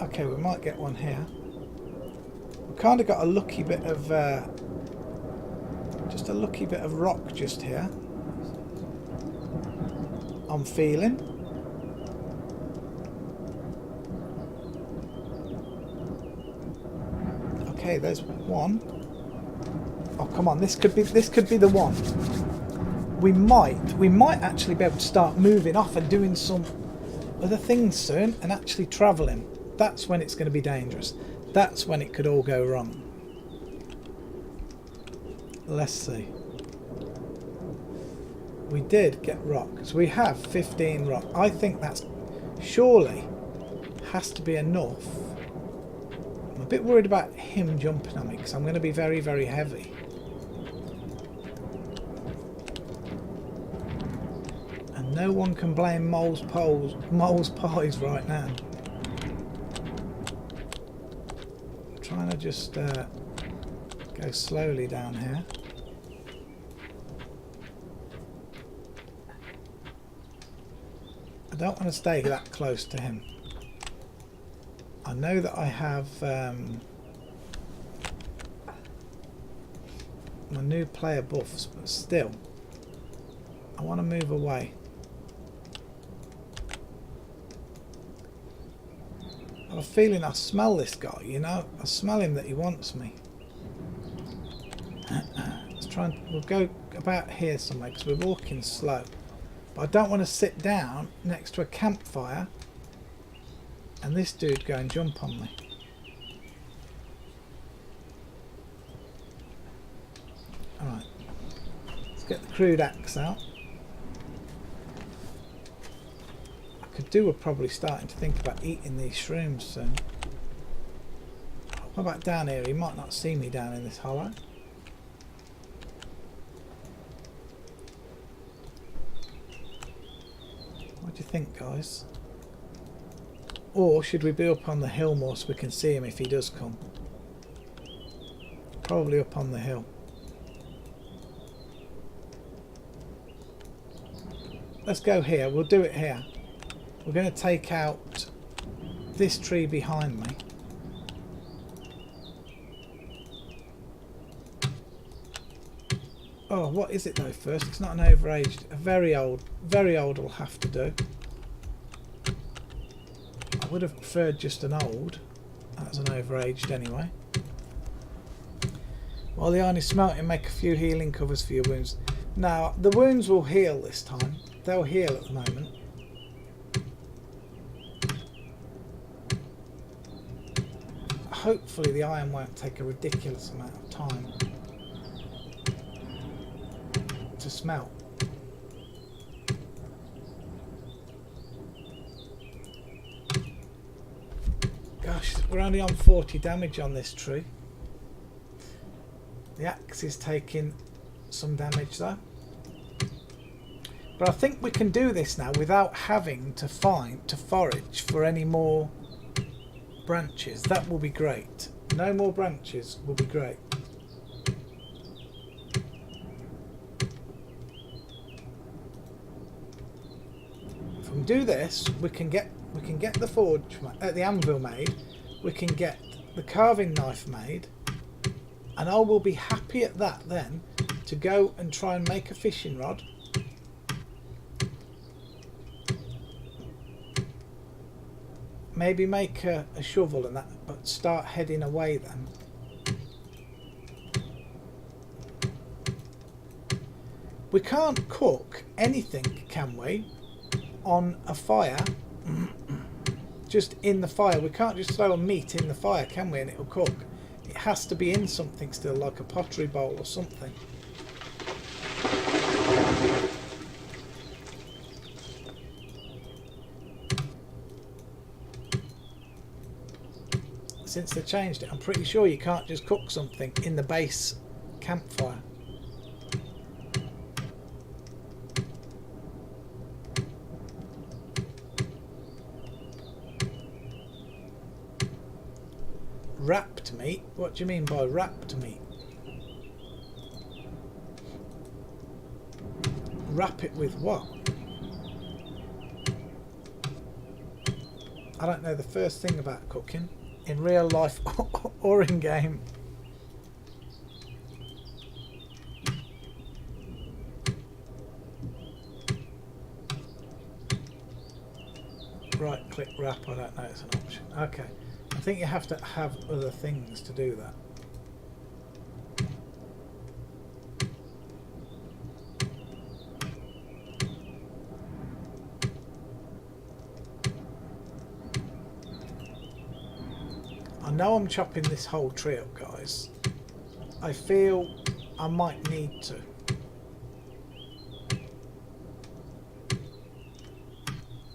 Okay, we might get one here. We've kind of got a lucky bit of just a lucky bit of rock just here. I'm feeling. Okay, there's one. Oh, come on, this could be the one. We might actually be able to start moving off and doing some other things soon and actually travelling. That's when it's going to be dangerous. That's when it could all go wrong. Let's see. We did get rock, so we have 15 rock. I think that's surely has to be enough. I'm a bit worried about him jumping on me because I'm going to be very, very heavy. And no one can blame Mole's Pies right now. I'm trying to just go slowly down here. I don't want to stay that close to him. I know that I have my new player buffs, but still I want to move away. I have a feeling I smell this guy, you know. I smell him that he wants me. Let's try and we'll go about here somewhere because we're walking slow. But I don't want to sit down next to a campfire and this dude go and jump on me. Let's get the crude axe out. I could do with probably starting to think about eating these shrooms soon. What about down here? He might not see me down in this hollow. What do you think, guys? Or should we be up on the hill more so we can see him if he does come? Probably up on the hill. Let's go here. We'll do it here. We're going to take out this tree behind me. Oh, what is it though first? It's not an overaged. A very old will have to do. I would have preferred just an old. That's an overaged anyway. While the iron is smelting, make a few healing covers for your wounds. Now, the wounds will heal this time. They'll heal at the moment. Hopefully the iron won't take a ridiculous amount of time to smelt. Gosh, we're only on 40 damage on this tree. The axe is taking some damage though. But I think we can do this now without having to forage for any more branches. That will be great. No more branches will be great. If we do this, we can get the forge, the anvil made. We can get the carving knife made, and I will be happy at that then to go and try and make a fishing rod. Maybe make a shovel and that, but start heading away then. We can't cook anything, can we, on a fire? Just in the fire. We can't just throw a meat in the fire, can we, and it'll cook. It has to be in something still, like a pottery bowl or something. Since they changed it, I'm pretty sure you can't just cook something in the base campfire. Wrapped meat? What do you mean by wrapped meat? Wrap it with what? I don't know the first thing about cooking. In real life or in game. Right click wrap, I don't know, it's an option. Okay, I think you have to have other things to do that. I know I'm chopping this whole tree up, guys. I feel I might need to.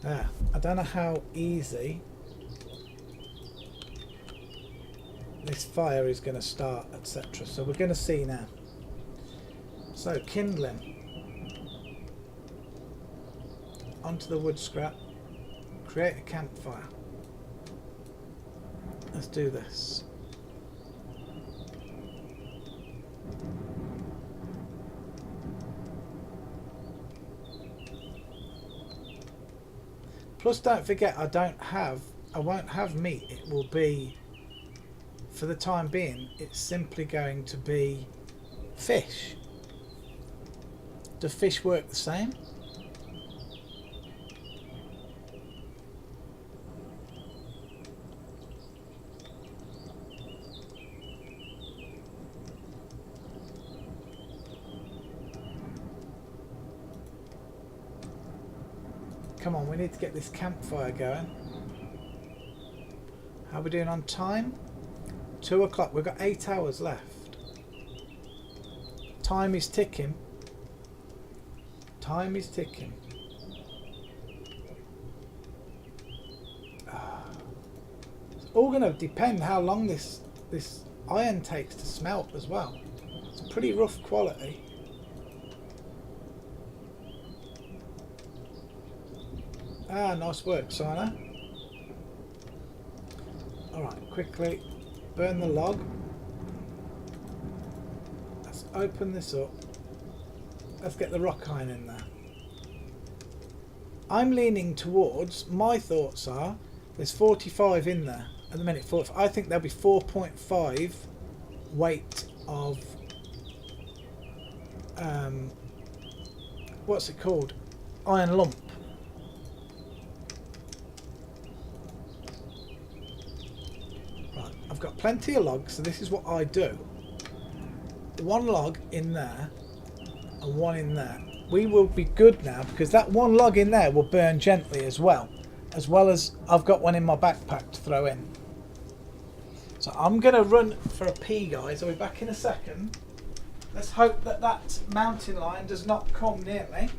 There. I don't know how easy this fire is going to start, etc. So we're going to see now. So kindling. Onto the wood scrap. Create a campfire. Let's do this. Plus, don't forget, I won't have meat. It will be, for the time being, it's simply going to be fish. Do fish work the same? Come on, we need to get this campfire going. How are we doing on time? 2 o'clock. We've got 8 hours left. Time is ticking. Time is ticking. It's all going to depend how long this iron takes to smelt as well. It's pretty rough quality. Ah, nice work, Sina. Alright, quickly burn the log. Let's open this up. Let's get the rock iron in there. I'm leaning towards, my thoughts are, there's 45 in there at the minute. 45. I think there'll be 4.5 weight of, what's it called? Iron lump. Right, I've got plenty of logs, so this is what I do. One log in there and one in there. We will be good now because that one log in there will burn gently as well as I've got one in my backpack to throw in. So I'm going to run for a pee, guys. I'll be back in a second. Let's hope that that mountain lion does not come near me.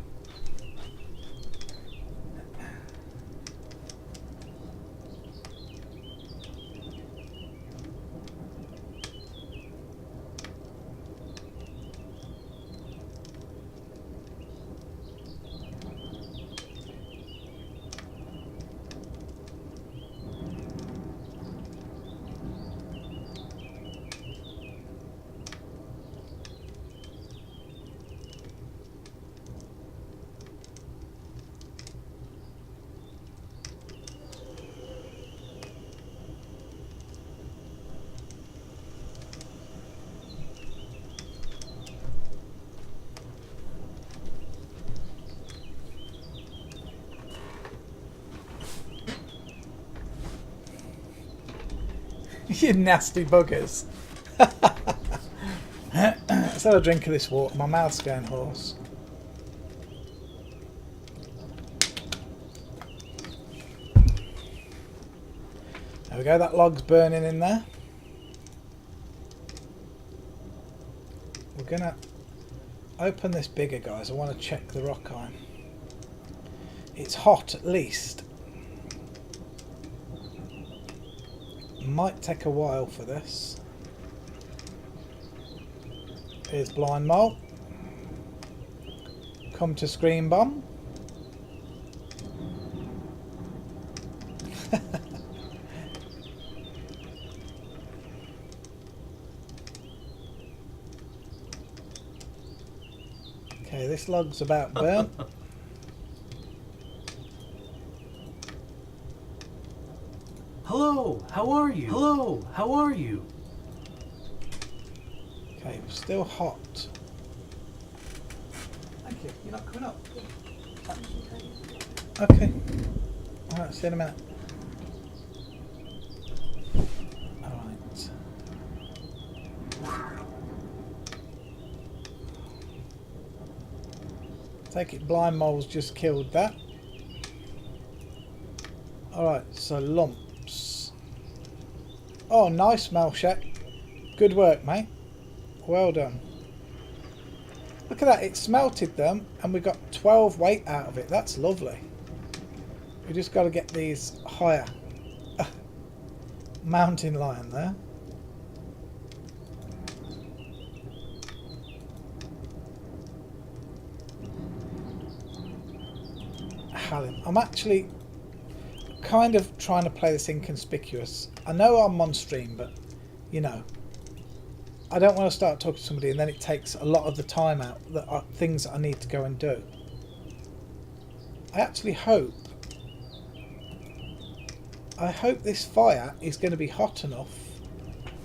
You nasty buggers. Let's have a drink of this water. My mouth's going hoarse. There we go, that log's burning in there. We're going to open this bigger, guys. I want to check the rock iron. It's hot at least. Might take a while for this. Here's blind mole. Come to screen bomb. Okay, this log's about burnt. Hello, how are you? Hello, how are you? Okay, still hot. Thank you. You're not coming up. Okay. Alright, see you in a minute. Alright. Take it blind mole's just killed that. Alright, so lumps. Oh, nice, Malshak. Good work, mate. Well done. Look at that, it smelted them and we got 12 weight out of it. That's lovely. We just got to get these higher. Mountain lion there. Hallam. I'm actually kind of trying to play this inconspicuous. I know I'm on stream, but you know, I don't want to start talking to somebody and then it takes a lot of the time out that are things that I need to go and do. I actually hope this fire is going to be hot enough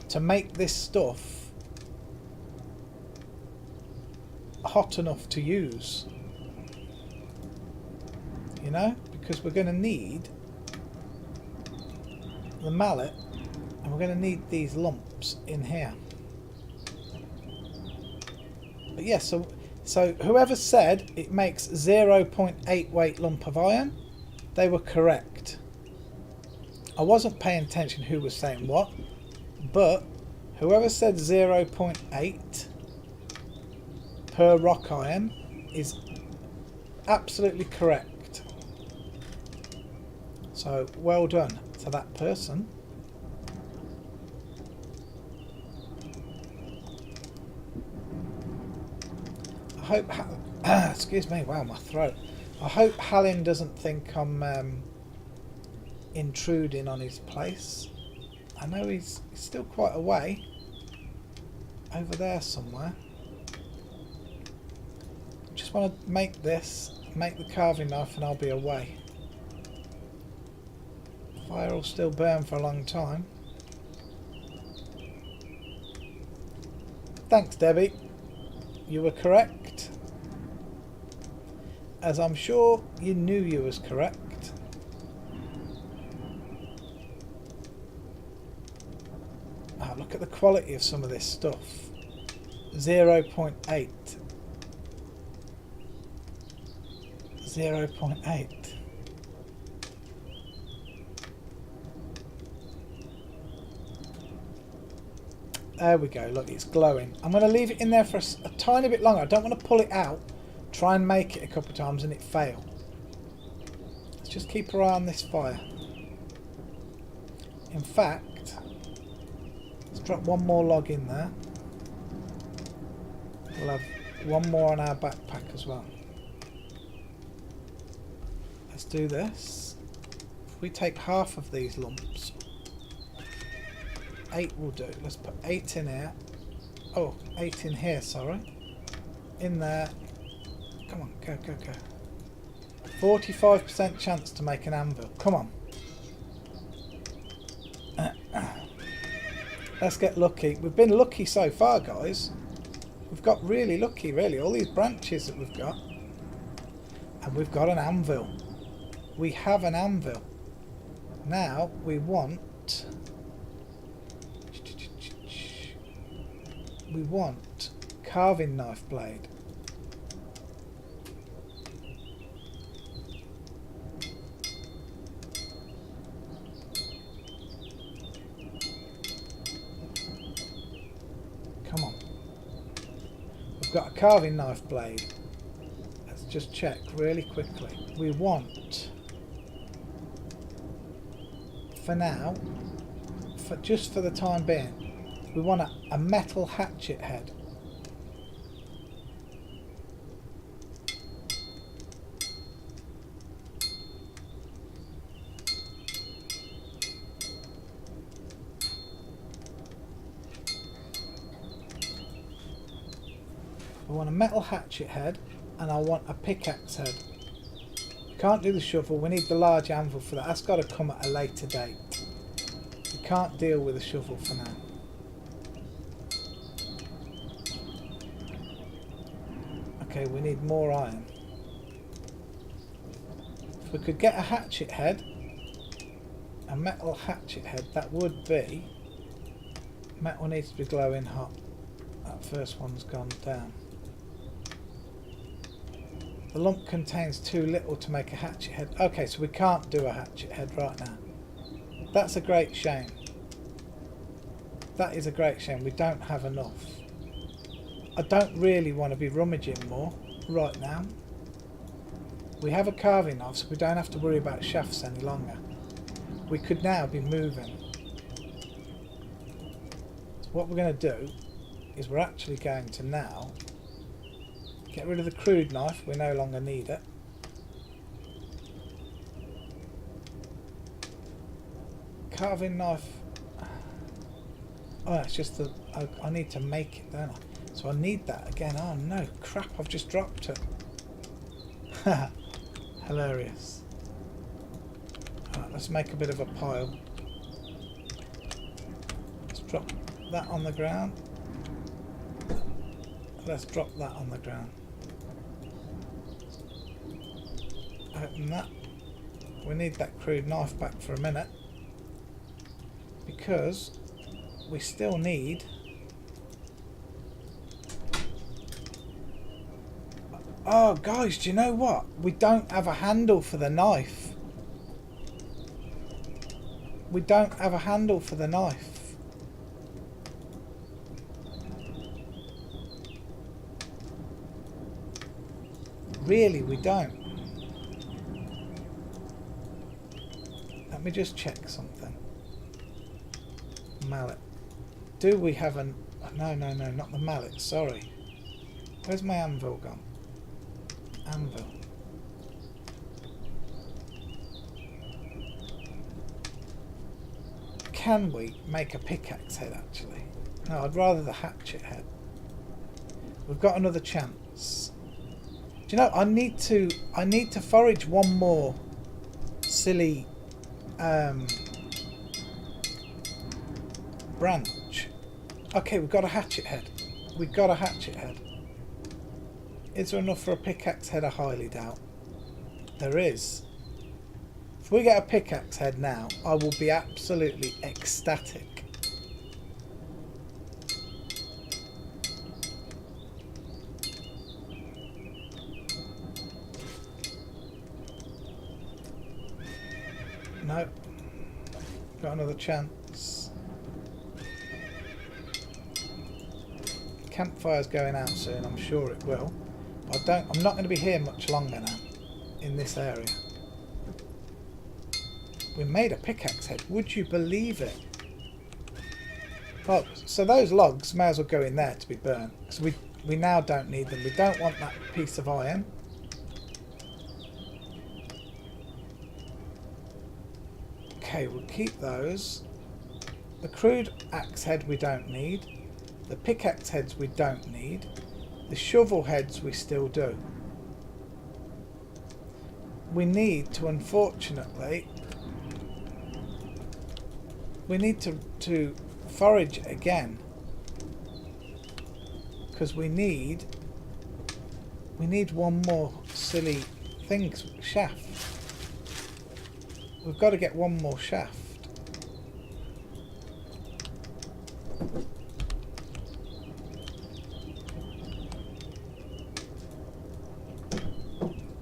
to make this stuff hot enough to use. You know, because we're going to need the mallet and we're going to need these lumps in here. But yeah, so whoever said it makes 0.8 weight lump of iron, they were correct. I wasn't paying attention who was saying what, but whoever said 0.8 per rock iron is absolutely correct. So well done to that person. I hope excuse me, wow, my throat. I hope Halin doesn't think I'm intruding on his place. I know he's still quite a way over there somewhere. Just want to make the carving knife, and I'll be away. Fire will still burn for a long time. Thanks, Debbie. You were correct. As I'm sure you knew you was correct. Ah, look at the quality of some of this stuff. 0.8. 0.8. There we go, look, it's glowing. I'm going to leave it in there for a tiny bit longer. I don't want to pull it out, try and make it a couple of times and it fail. Let's just keep our eye on this fire. In fact, let's drop one more log in there. We'll have one more on our backpack as well. Let's do this. If we take half of these lumps, 8 will do. Let's put 8 in here. Oh, 8 in here, sorry. In there. Come on, go, go, go. 45% chance to make an anvil. Come on. Let's get lucky. We've been lucky so far, guys. We've got really lucky, really. All these branches that we've got. And we've got an anvil. We have an anvil. Now we want carving knife blade. Come on. We've got a carving knife blade. Let's just check really quickly. We want, for now, just for the time being, we want a metal hatchet head. I want a metal hatchet head, and I want a pickaxe head. We can't do the shovel, we need the large anvil for that. That's got to come at a later date. We can't deal with a shovel for now. Okay, we need more iron. If we could get a hatchet head, a metal hatchet head, that would be... Metal needs to be glowing hot. That first one's gone down. The lump contains too little to make a hatchet head. Okay, so we can't do a hatchet head right now. That's a great shame. That is a great shame. We don't have enough. I don't really want to be rummaging more right now. We have a carving knife, so we don't have to worry about shafts any longer. We could now be moving. So what we're going to do is we're actually going to now get rid of the crude knife. We no longer need it. Carving knife. Oh, it's just the... I need to make it, don't I? So I need that again. Oh no, crap, I've just dropped it. Hilarious. Alright, let's make a bit of a pile. Let's drop that on the ground. Let's drop that on the ground. Open that. We need that crude knife back for a minute, because we still need... Oh guys, do you know what? We don't have a handle for the knife. We don't have a handle for the knife. Really, we don't. Let me just check something. Mallet. Do we have an... No, no, no, not the mallet, sorry. Where's my anvil gone? Anvil. Can we make a pickaxe head, actually? No, I'd rather the hatchet head. We've got another chance. Do you know, I need to forage one more silly branch. Okay, we've got a hatchet head. We've got a hatchet head. Is there enough for a pickaxe head? I highly doubt. There is. If we get a pickaxe head now, I will be absolutely ecstatic. No. Got another chance. Campfire's going out soon, I'm sure it will. I'm not going to be here much longer now in this area. We made a pickaxe head, would you believe it? Oh, so those logs may as well go in there to be burnt. So we now don't need them. We don't want that piece of iron. Okay, we'll keep those. The crude axe head we don't need. The pickaxe heads we don't need. The shovel heads we still do. We need to, unfortunately, we need to forage again, because we need one more silly thing, shaft. We've got to get one more shaft.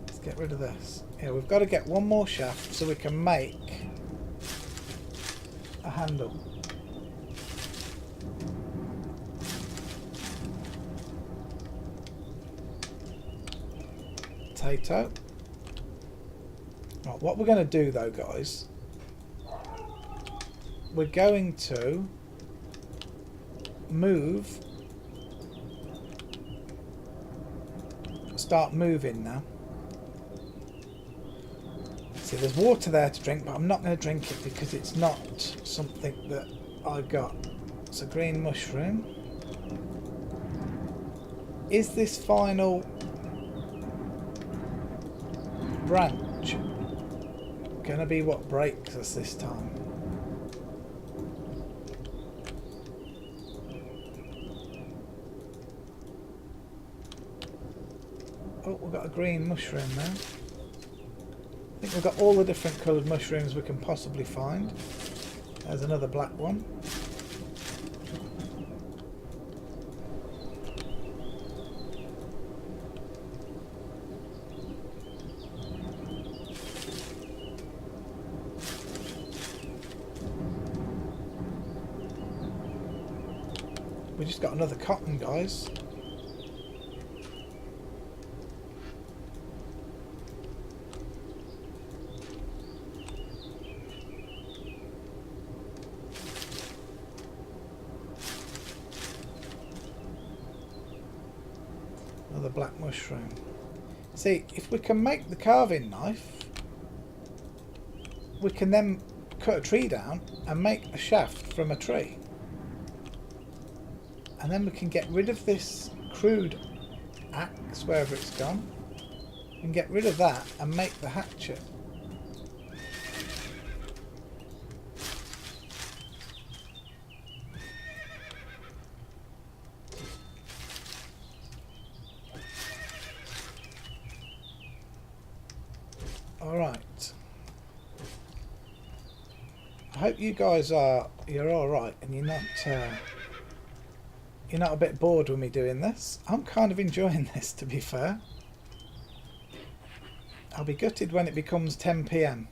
Let's get rid of this. Yeah, we've got to get one more shaft so we can make a handle. Potato. Right, what we're going to do though, guys, we're going to start moving now. See, there's water there to drink, but I'm not going to drink it because it's not something that I got. It's a green mushroom. Is this final branch gonna be what breaks us this time? Oh, we've got a green mushroom now. I think we've got all the different coloured mushrooms we can possibly find. There's another black one. We just got another cotton, guys. Another black mushroom. See, if we can make the carving knife, we can then cut a tree down and make a shaft from a tree. And then we can get rid of this crude axe, wherever it's gone, and get rid of that and make the hatchet. Alright. I hope you guys you're alright and you're not a bit bored with me doing this. I'm kind of enjoying this, to be fair. I'll be gutted when it becomes 10 PM.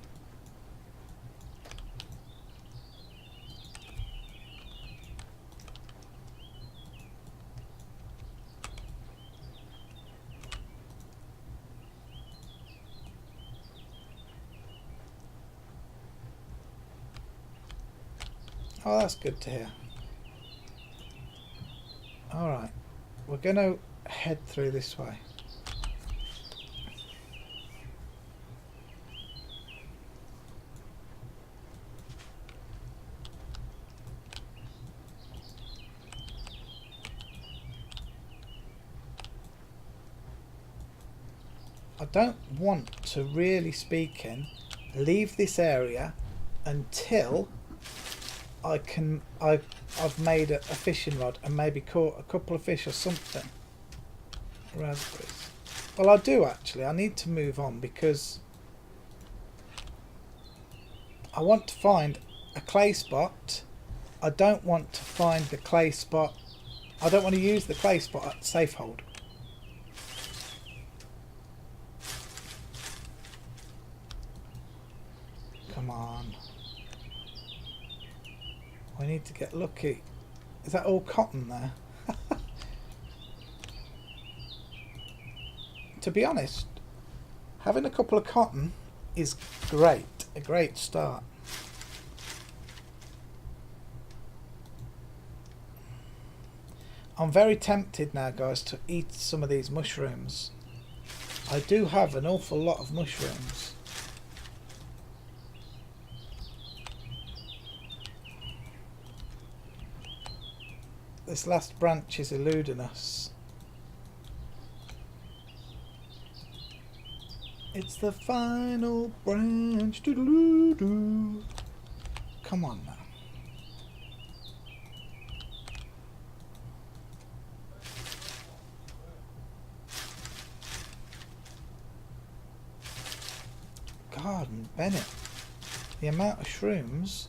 Oh, that's good to hear. Alright, we're going to head through this way. I don't want to, really speaking, leave this area until I've made a fishing rod and maybe caught a couple of fish or something. Raspberries. Well, I do actually. I need to move on because I want to find a clay spot. I don't want to find the clay spot. I don't want to use the clay spot at the safe hold. Come on. We need to get lucky. Is that all cotton there? To be honest, having a couple of cotton is great. A great start. I'm very tempted now, guys, to eat some of these mushrooms. I do have an awful lot of mushrooms. This last branch is eluding us. It's the final branch. Doo-doo-doo-doo. Come on now. God, Bennett. The amount of shrooms.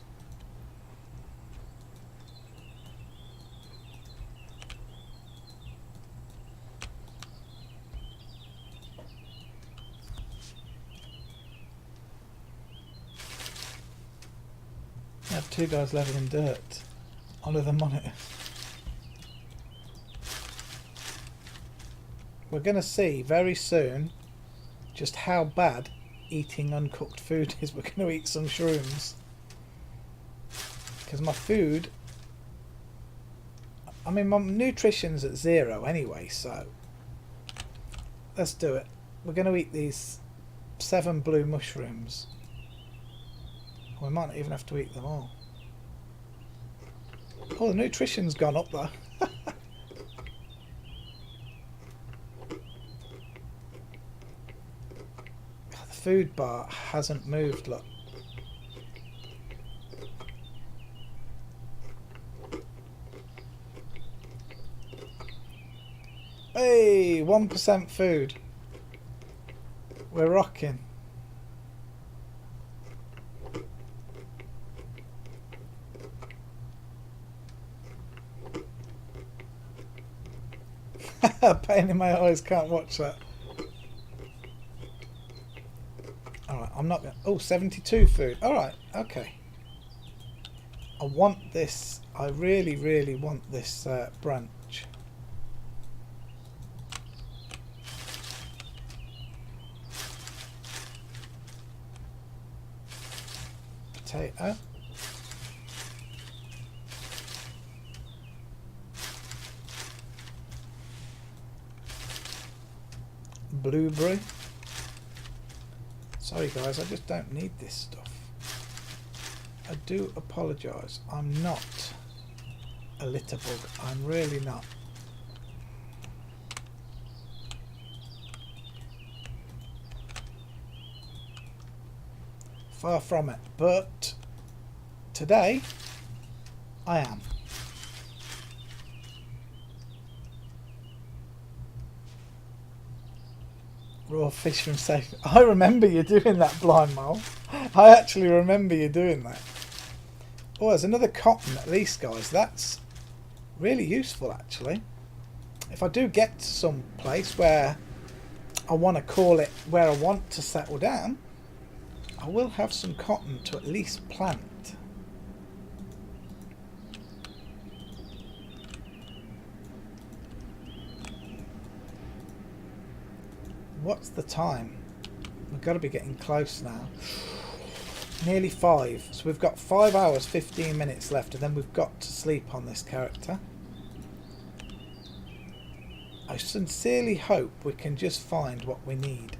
I have two guys leveling dirt. Onto the monitor. We're going to see very soon just how bad eating uncooked food is. We're going to eat some shrooms. Because my food... I mean, my nutrition's at 0 anyway, so... Let's do it. We're going to eat these 7 blue mushrooms. We might not even have to eat them all. Oh, the nutrition's gone up there. The food bar hasn't moved, look. Hey, 1% food. We're rocking. Pain in my eyes, can't watch that. Alright, I'm not going to... Oh, 72 food. Alright, okay. I want this. I really, really want this branch. Potato. Blueberry. Sorry guys, I just don't need this stuff. I do apologise. I'm not a litter bug. I'm really not. Far from it. But today I am. Raw fish from safe. I remember you doing that, Blind Mole. I actually remember you doing that. Oh, there's another cotton at least, guys. That's really useful, actually. If I do get to some place where I want to call it where I want to settle down, I will have some cotton to at least plant. What's the time? We've got to be getting close now. Nearly 5. So we've got 5 hours, 15 minutes left, and then we've got to sleep on this character. I sincerely hope we can just find what we need.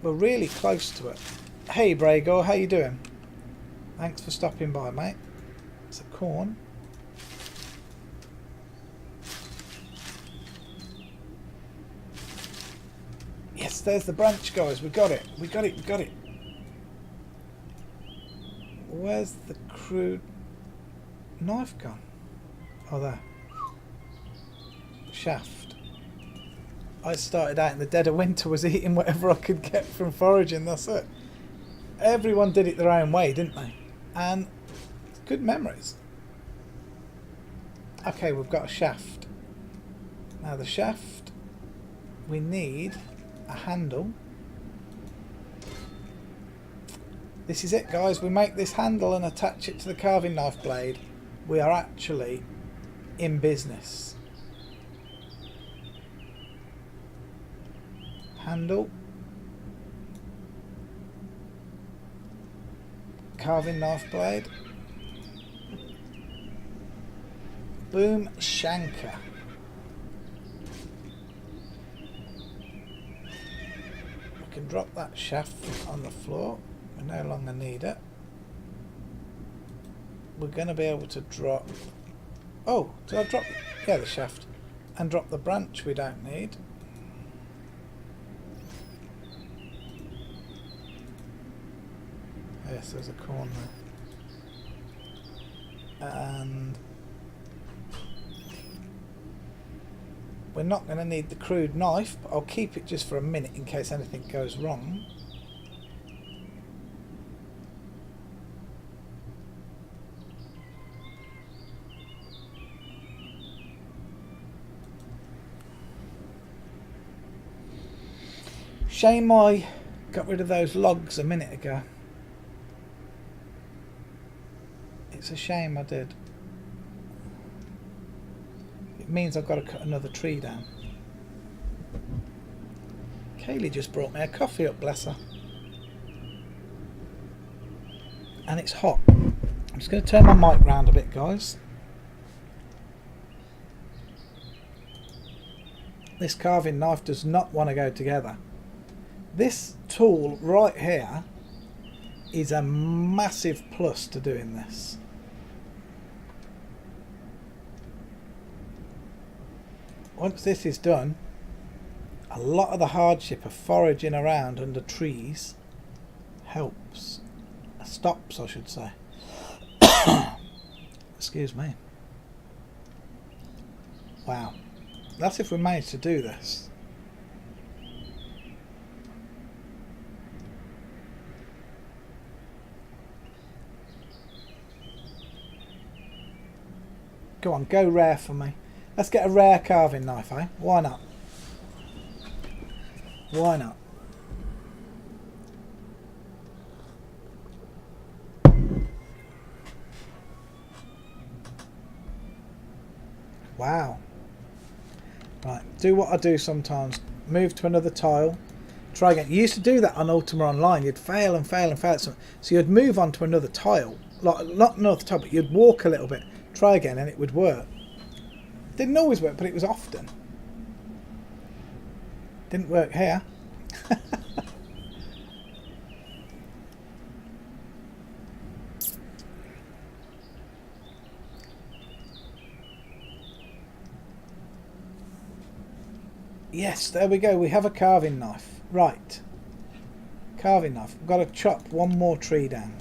We're really close to it. Hey Brago, how you doing? Thanks for stopping by, mate. It's a corn. Yes, there's the branch, guys. We got it. We got it. We got it. Where's the crude knife gone? Oh, there. Shaft. I started out in the dead of winter, was eating whatever I could get from foraging. That's it. Everyone did it their own way, didn't they? And it's good memories. Okay, we've got a shaft. Now the shaft, we need a handle. This is it, guys. We make this handle and attach it to the carving knife blade. We are actually in business. Handle. Carving knife blade. Boom shanker. We can drop that shaft on the floor. We no longer need it. We're going to be able to drop... Oh, did I drop... Yeah, the shaft. And drop the branch we don't need. Yes, there's a corn there. And we're not going to need the crude knife, but I'll keep it just for a minute in case anything goes wrong. Shame I got rid of those logs a minute ago. It's a shame I did. It means I've got to cut another tree down. Kaylee just brought me a coffee up, bless her. And it's hot. I'm just going to turn my mic round a bit, guys. This carving knife does not want to go together. This tool right here is a massive plus to doing this. Once this is done, a lot of the hardship of foraging around under trees helps. Stops, I should say. Excuse me. Wow. That's if we manage to do this. Go on, go rare for me. Let's get a rare carving knife, eh? Why not? Why not? Wow. Right, do what I do sometimes. Move to another tile. Try again. You used to do that on Ultima Online. You'd fail and fail and fail. So you'd move on to another tile. Like, not another tile, but you'd walk a little bit. Try again and it would work. Didn't always work, but it was often. Didn't work here. Yes, there we go. We have a carving knife. Right. Carving knife. We've got to chop one more tree down.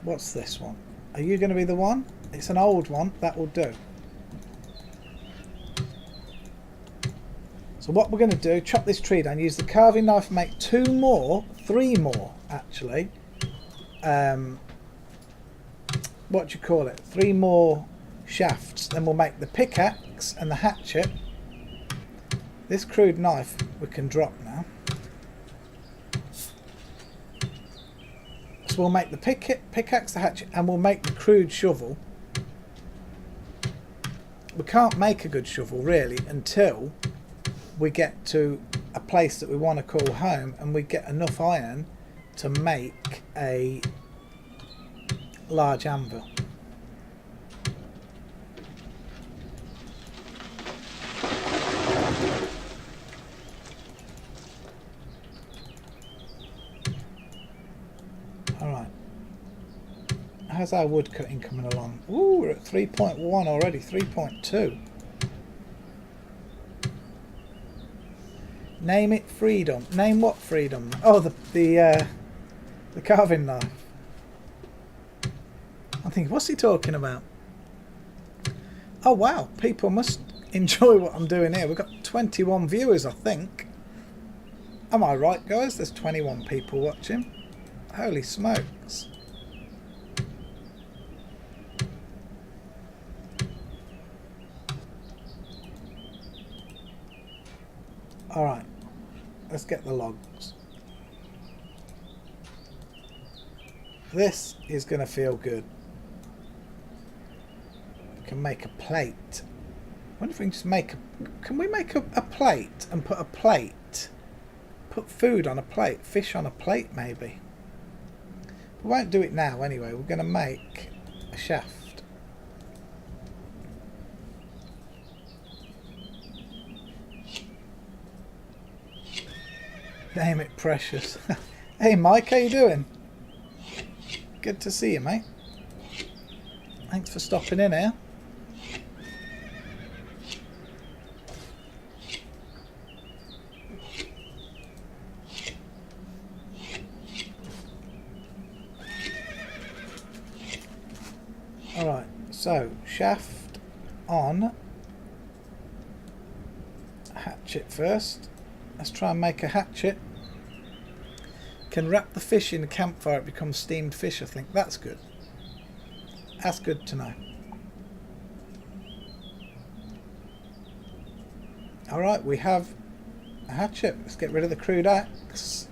What's this one? Are you going to be the one? It's an old one. That will do. So what we're going to do, chop this tree down, use the carving knife, make three more actually. What do you call it? 3 more shafts. Then we'll make the pickaxe and the hatchet. This crude knife we can drop now. So we'll make the pickaxe, the hatchet, and we'll make the crude shovel. We can't make a good shovel really until we get to a place that we want to call home, and we get enough iron to make a large anvil. Alright. How's our wood cutting coming along? Ooh, we're at 3.1 already, 3.2. Name it freedom. Name what freedom? Oh, the carving knife. I'm thinking, what's he talking about? Oh wow, people must enjoy what I'm doing here. We've got 21 viewers, I think. Am I right, guys? There's 21 people watching. Holy smokes. Alright, let's get the logs. This is going to feel good. We can make a plate. I wonder if we can just make a... Can we make a plate and put a plate? Put food on a plate, fish on a plate maybe. We won't do it now anyway. We're going to make a shaft. Name it Precious. Hey Mike, how you doing? Good to see you, mate. Thanks for stopping in here. Alright, so shaft on hatchet first. Let's try and make a hatchet. Can wrap the fish in a campfire, it becomes steamed fish, I think. That's good. That's good to know. Alright, we have a hatchet. Let's get rid of the crude axe.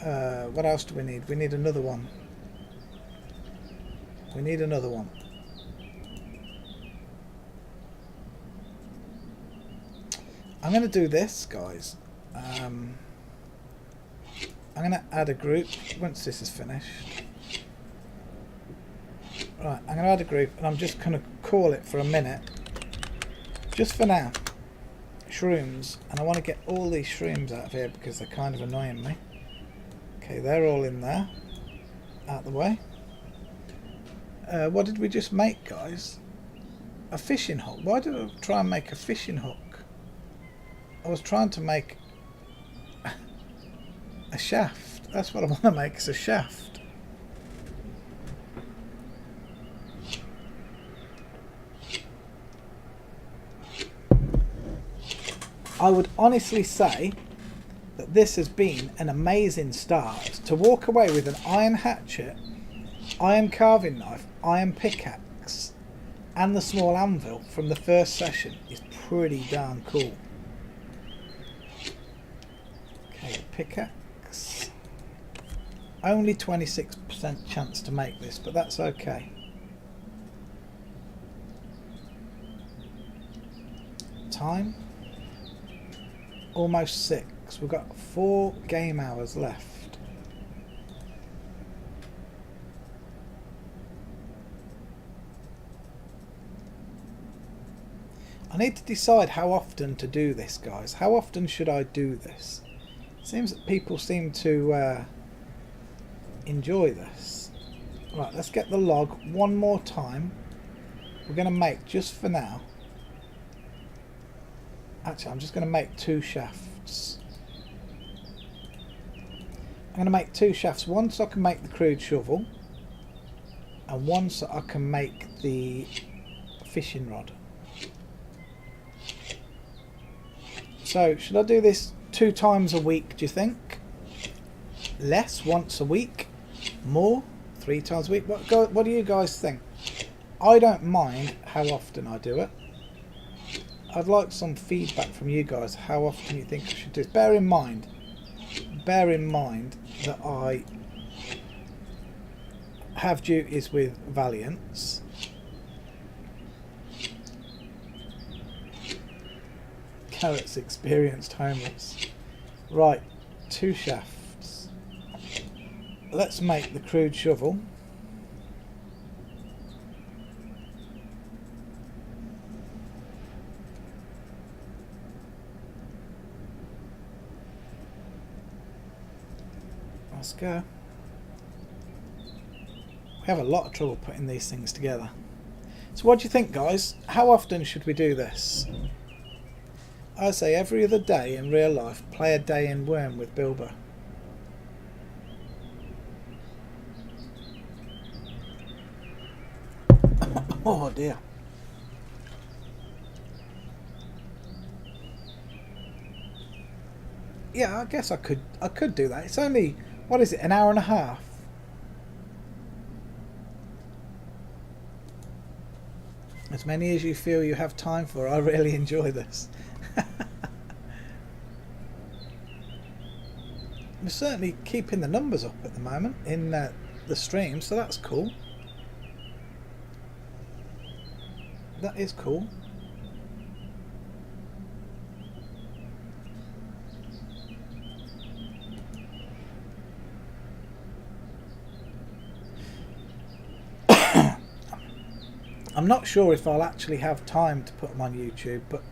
What else do we need? We need another one. We need another one. I'm going to do this, guys. I'm going to add a group once this is finished. Right, I'm going to add a group, and I'm just going to call it for a minute. Just for now. Shrooms. And I want to get all these shrooms out of here because they're kind of annoying me. Okay, they're all in there. Out the way. What did we just make, guys? A fishing hook. Why did I try and make a fishing hook? I was trying to make a shaft. That's what I want to make, is a shaft. I would honestly say that this has been an amazing start. To walk away with an iron hatchet, iron carving knife, iron pickaxe and the small anvil from the first session is pretty darn cool. Okay, pickaxe. Only 26% chance to make this, but that's okay. Time? Almost 6. We've got 4 game hours left. I need to decide how often to do this, guys. How often should I do this? It seems that people seem to enjoy this. Right, let's get the log one more time. We're going to make, just for now... Actually, I'm just going to make 2 shafts. I'm going to make 2 shafts. One so I can make the crude shovel. And one so I can make the fishing rod. So, should I do this 2 times a week, do you think? Less, once a week? More, 3 times a week? What do you guys think? I don't mind how often I do it. I'd like some feedback from you guys, how often you think I should do this. Bear in mind that I have duties with Valiance. Carrots experienced homeless. Right, 2 shafts. Let's make the crude shovel. Let's go. We have a lot of trouble putting these things together. So what do you think, guys? How often should we do this? I say every other day in real life, play a day in Wurm with Bilbo. Oh dear. Yeah, I guess I could do that. It's only, what is it, an hour and a half? As many as you feel you have time for. I really enjoy this. We're certainly keeping the numbers up at the moment in the stream, so that's cool. That is cool. I'm not sure if I'll actually have time to put them on YouTube, but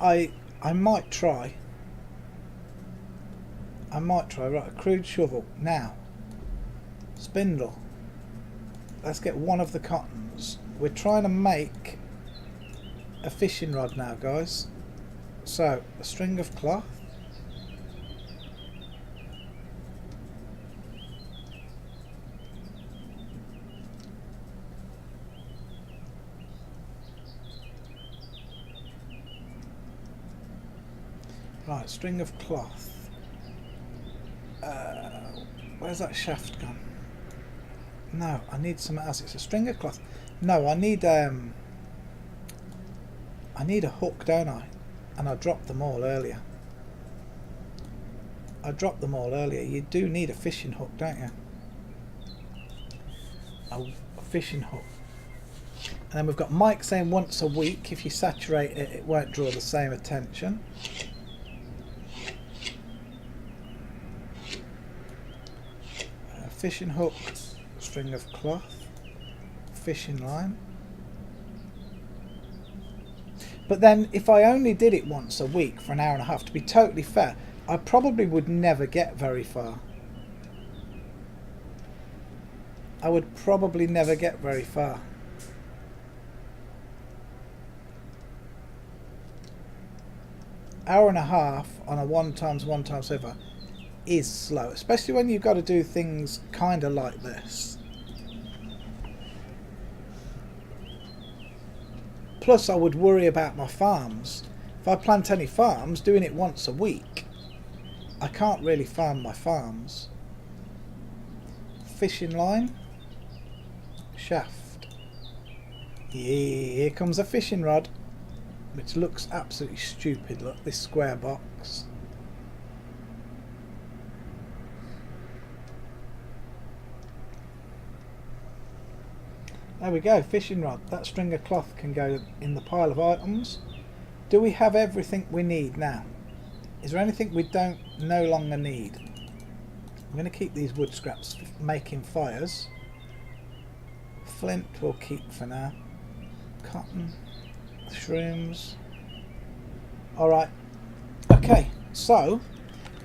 I might try. I might try. Right, a crude shovel. Now, spindle. Let's get one of the cottons. We're trying to make a fishing rod now, guys. So, a string of cloth. Right, string of cloth. Where's that shaft gone? No, I need something else. It's a string of cloth. No, I need a hook, don't I? And I dropped them all earlier. You do need a fishing hook, don't you? A fishing hook. And then we've got Mike saying once a week. If you saturate it, it won't draw the same attention. Fishing hook, string of cloth, fishing line. But then if I only did it once a week for an hour and a half, to be totally fair, I probably would never get very far. I would probably never get very far. Hour and a half on a 1 times 1 times over is slow, especially when you've got to do things kind of like this. Plus I would worry about my farms. If I plant any farms, doing it once a week, I can't really farm my farms. Fishing line, shaft. Here comes a fishing rod, which looks absolutely stupid. Look, this square box. There we go, fishing rod. That string of cloth can go in the pile of items. Do we have everything we need now? Is there anything we don't no longer need? I'm going to keep these wood scraps for making fires. Flint we'll keep for now. Cotton, shrooms. Alright, okay, so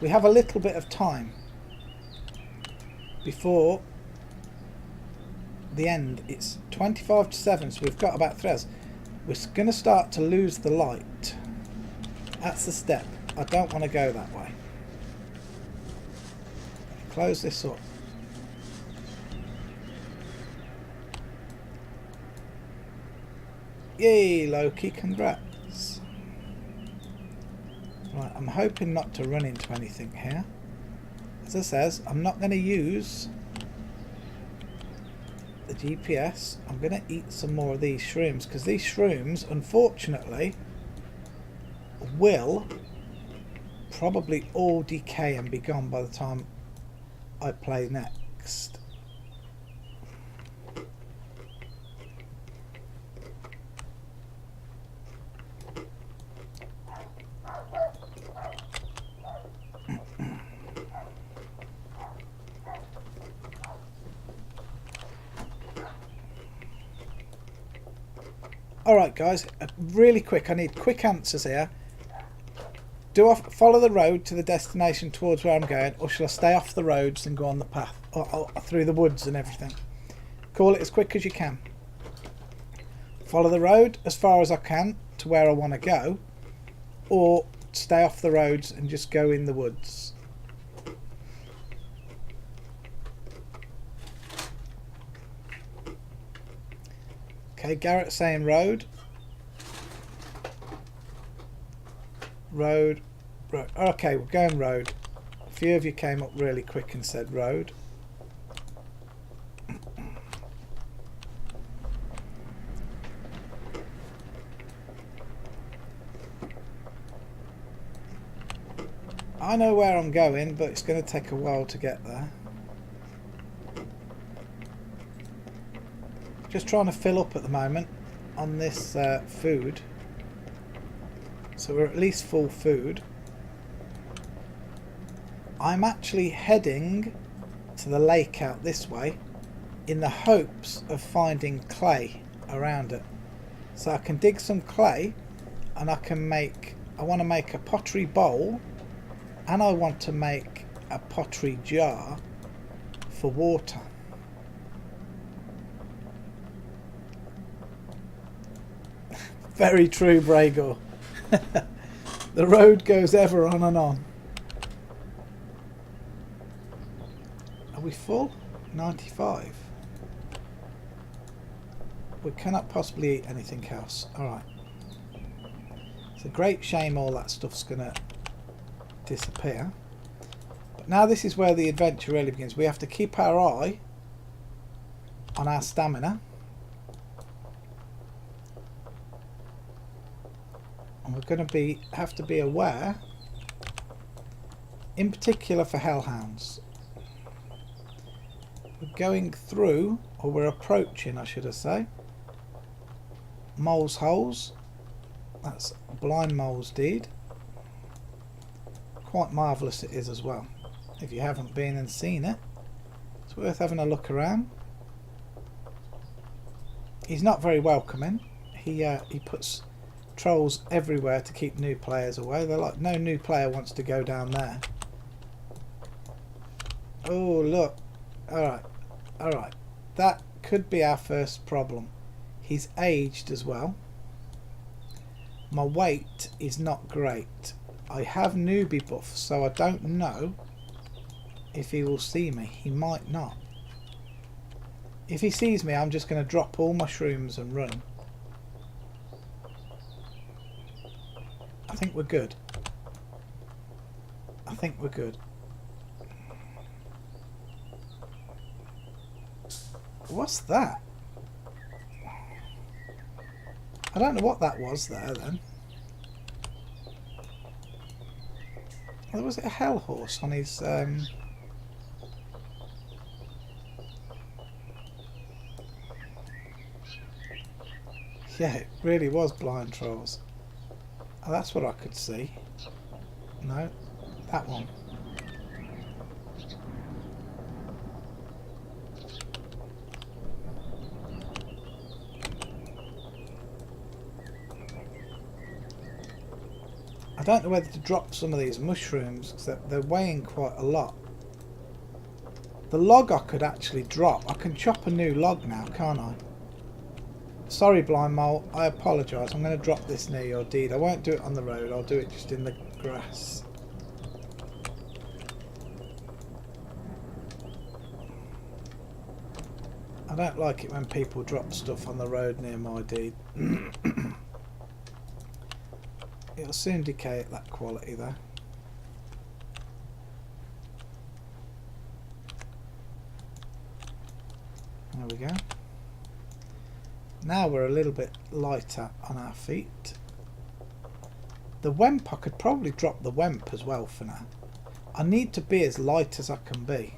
we have a little bit of time before the end. It's 25 to 7, so we've got about 3 hours. We're going to start to lose the light. That's the step. I don't want to go that way. Close this up. Yay, Loki, congrats. Right, I'm hoping not to run into anything here. As it says, I'm not going to use the GPS. I'm going to eat some more of these shrooms, because these shrooms, unfortunately, will probably all decay and be gone by the time I play next. Alright guys, really quick, I need quick answers here. Do I follow the road to the destination towards where I'm going, or shall I stay off the roads and go on the path, or through the woods and everything? Call it as quick as you can. Follow the road as far as I can to where I want to go, or stay off the roads and just go in the woods. Okay, Garrett's saying road. Road. Okay, we're going road. A few of you came up really quick and said road. I know where I'm going, but it's going to take a while to get there. Just trying to fill up at the moment on this food. So we're at least full food. I'm actually heading to the lake out this way in the hopes of finding clay around it. So I can dig some clay and I want to make a pottery bowl, and I want to make a pottery jar for water. Very true, Bregor. The road goes ever on and on. Are we full? 95. We cannot possibly eat anything else. Alright. It's a great shame all that stuff's going to disappear. But now this is where the adventure really begins. We have to keep our eye on our stamina. And we're going to have to be aware, in particular for hellhounds. We're going through, or we're approaching, I should say, Mole's Holes. That's Blind Mole's Deed. Quite marvellous it is as well. If you haven't been and seen it, it's worth having a look around. He's not very welcoming. He puts trolls everywhere to keep new players away. They're like, no new player wants to go down there. Oh look, alright, that could be our first problem. He's aged as well. My weight is not great. I have newbie buff, so I don't know if he will see me. He might not. If he sees me, I'm just going to drop all my shrooms and run. I think we're good. I think we're good. What's that? I don't know what that was there then. Well, was it a hell horse on his... Yeah, it really was blind trolls. Oh, that's what I could see. No, that one. I don't know whether to drop some of these mushrooms because they're weighing quite a lot. The log I could actually drop. I can chop a new log now, can't I? Sorry, Blind Mole, I apologise. I'm going to drop this near your deed. I won't do it on the road, I'll do it just in the grass. I don't like it when people drop stuff on the road near my deed. It'll soon decay at that quality though. There we go. Now we're a little bit lighter on our feet. The Wemp, I could probably drop the Wemp as well for now. I need to be as light as I can be.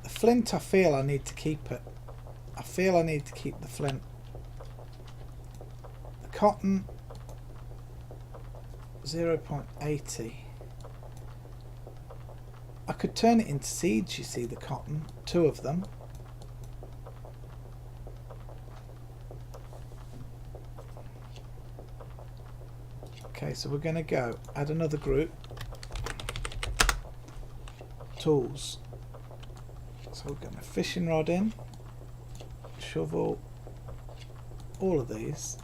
The flint, I feel I need to keep it. I feel I need to keep the flint. The cotton, 0.80. I could turn it into seeds, you see, the cotton. 2 of them. Okay, so we're going to go add another group. Tools. So we're going to fishing rod in, shovel, all of these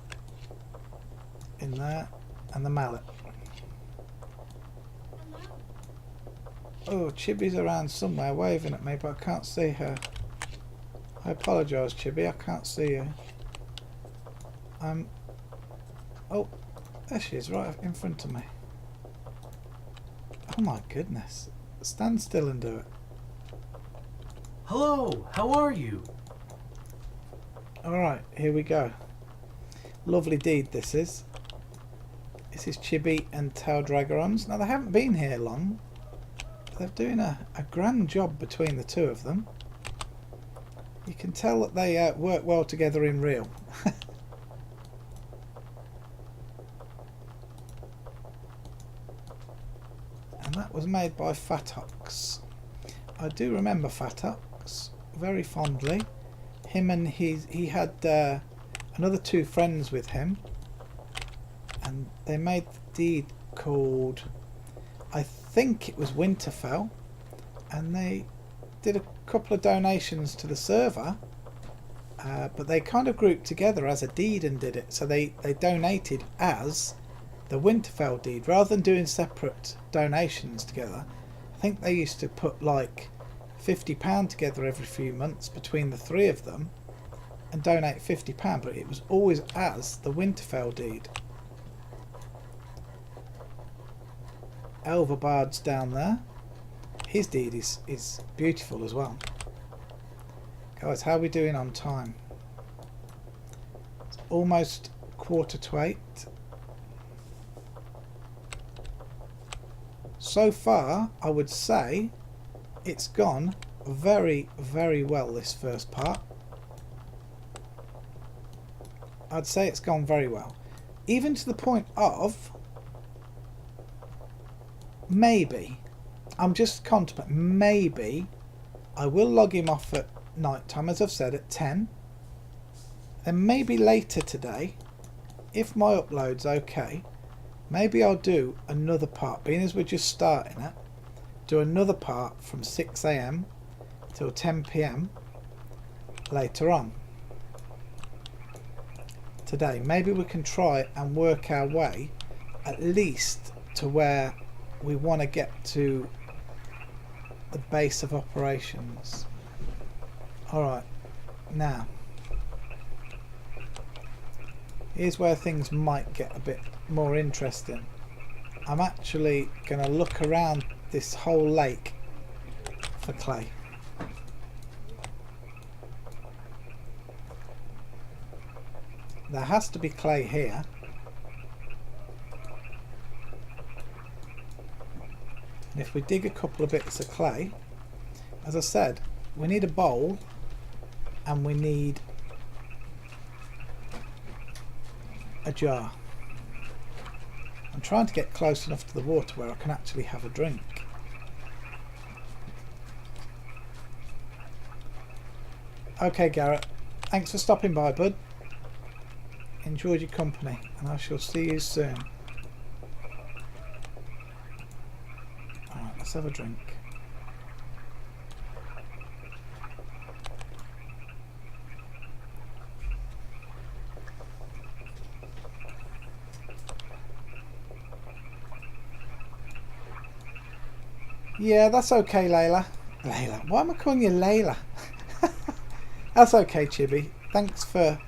in there, and the mallet. Oh, Chibi's around somewhere waving at me, but I can't see her. I apologise, Chibi, I can't see you. Oh, there she is, right in front of me. Oh my goodness. Stand still and do it. Hello, how are you? Alright, here we go. Lovely deed this is. This is Chibi and Tail Dragarons. Now they haven't been here long. They're doing a grand job between the two of them. You can tell that they work well together in real. And that was made by Fatox. I do remember Fatox very fondly. Him and he had another two friends with him, and they made the deed called, I think it was Winterfell, and they did a couple of donations to the server, but they kind of grouped together as a deed and did it. So they donated as the Winterfell deed rather than doing separate donations together. I think they used to put like £50 together every few months between the three of them and donate £50, but it was always as the Winterfell deed. Elverbard's down there. His deed is beautiful as well. Guys, how are we doing on time? It's almost 7:45. So far, I would say it's gone very, very well, this first part. I'd say it's gone very well. Even to the point of maybe, I'm just contemplating, maybe I will log him off at night time, as I've said, at 10. And maybe later today, if my upload's okay, maybe I'll do another part, being as we're just starting it, do another part from 6 AM till 10 PM later on today. Maybe we can try and work our way at least to where we want to get to the base of operations. Alright, now here's where things might get a bit more interesting. I'm actually going to look around this whole lake for clay. There has to be clay here. And if we dig a couple of bits of clay, as I said, we need a bowl and we need a jar. I'm trying to get close enough to the water where I can actually have a drink. Okay, Garrett, thanks for stopping by, bud. Enjoyed your company, and I shall see you soon. Alright, let's have a drink. Yeah, that's okay, Layla. Layla? Why am I calling you Layla? That's okay, Chibi. Thanks for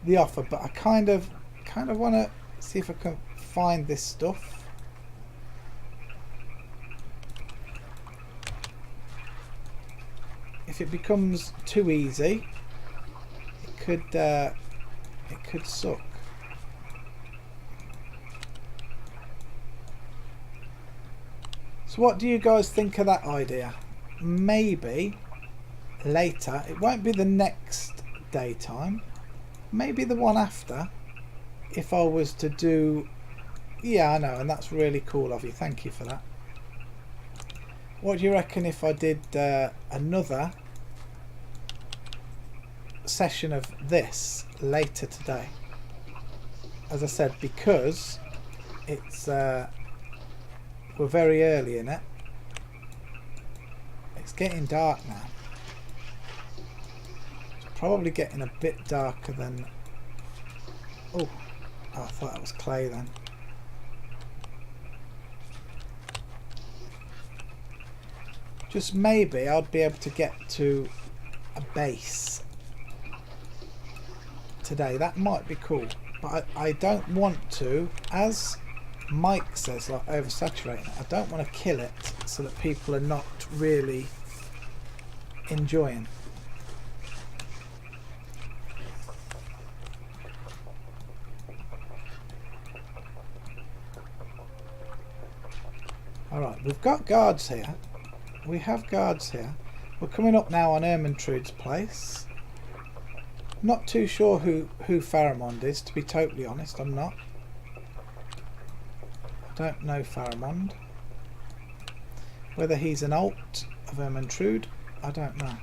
the offer, but I kind of want to see if I can find this stuff. If it becomes too easy, it could suck. So what do you guys think of that idea? Maybe later, it won't be the next daytime, maybe the one after, if I was to do, yeah, I know, and that's really cool of you, thank you for that. What do you reckon if I did another session of this later today? As I said, because it's we're very early in it. It's getting dark now. It's probably getting a bit darker than... Oh, I thought that was clay then. Just maybe I'd be able to get to a base today. That might be cool. But I don't want to, as Mike says, like oversaturating it. I don't want to kill it so that people are not really enjoying. Alright, we've got guards here. We have guards here. We're coming up now on Ermintrude's place. Not too sure who Pharamond is, to be totally honest. I'm not. I don't know Pharamond. Whether he's an alt of Ermintrude, I don't know.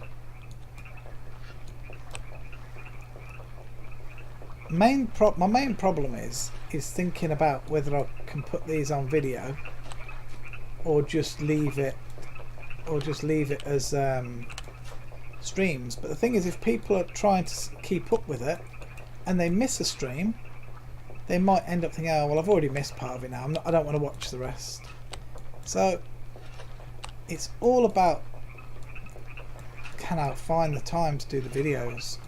My main problem is thinking about whether I can put these on video or just leave it as streams. But the thing is, if people are trying to keep up with it and they miss a stream, they might end up thinking, oh well, I've already missed part of it now, I don't want to watch the rest. So it's all about, can I find the time to do the videos?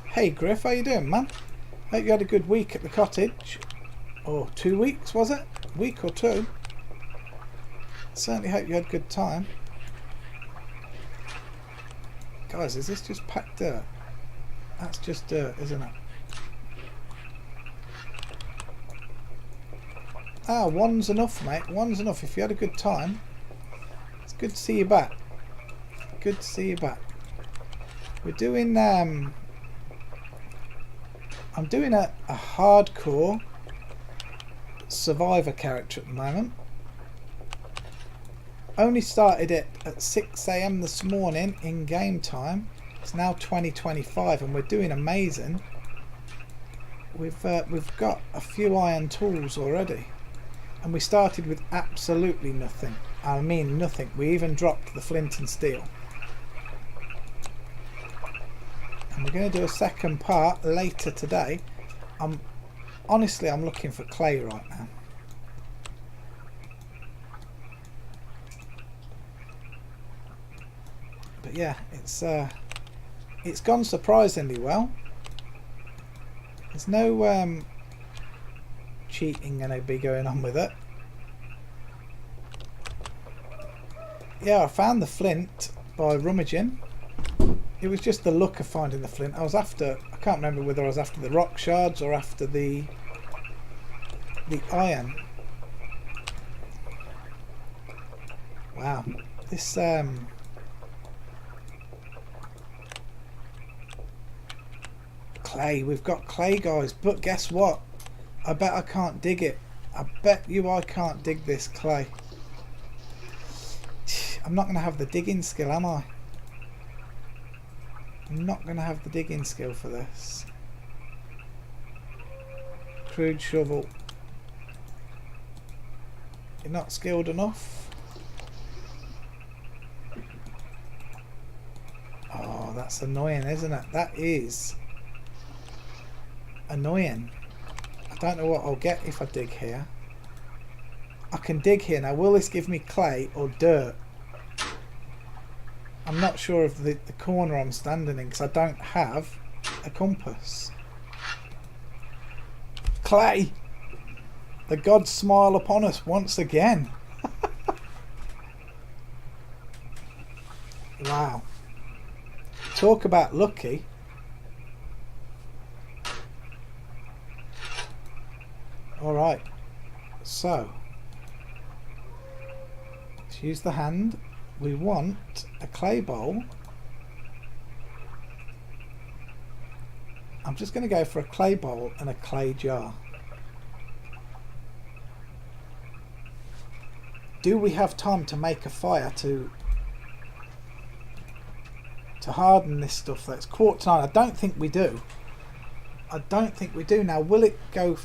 Hey Griff, how you doing, man? Hope you had a good week at the cottage. Or 2 weeks, was it? A week or two? Certainly hope you had a good time. Guys, is this just packed dirt? That's just dirt, isn't it? Ah, one's enough, mate. One's enough. If you had a good time, it's good to see you back. Good to see you back. We're doing I'm doing a hardcore survivor character at the moment. Only started it at 6 AM this morning in game time. It's now 20:25 and we're doing amazing. We've got a few iron tools already, and we started with absolutely nothing. I mean nothing. We even dropped the flint and steel. And we're going to do a second part later today. Honestly, I'm looking for clay right now. But yeah, it's gone surprisingly well. There's no cheating going to be going on with it. Yeah, I found the flint by rummaging. It was just the look of finding the flint. I can't remember whether I was after the rock shards or after the iron. Wow, this clay, we've got clay, guys, but guess what? I bet I can't dig it. I bet you I can't dig this clay. I'm not going to have the digging skill, am I? I'm not going to have the digging skill for this. Crude shovel. You're not skilled enough? Oh, that's annoying, isn't it? That is annoying. I don't know what I'll get if I dig here. I can dig here now. Will this give me clay or dirt? I'm not sure of the corner I'm standing in because I don't have a compass. Clay! The gods smile upon us once again. Wow. Talk about lucky. Alright. So, let's use the hand. We want a clay bowl. I'm just going to go for a clay bowl and a clay jar. Do we have time to make a fire to harden this stuff? That's quartz iron. I don't think we do. I don't think we do. Now, will it go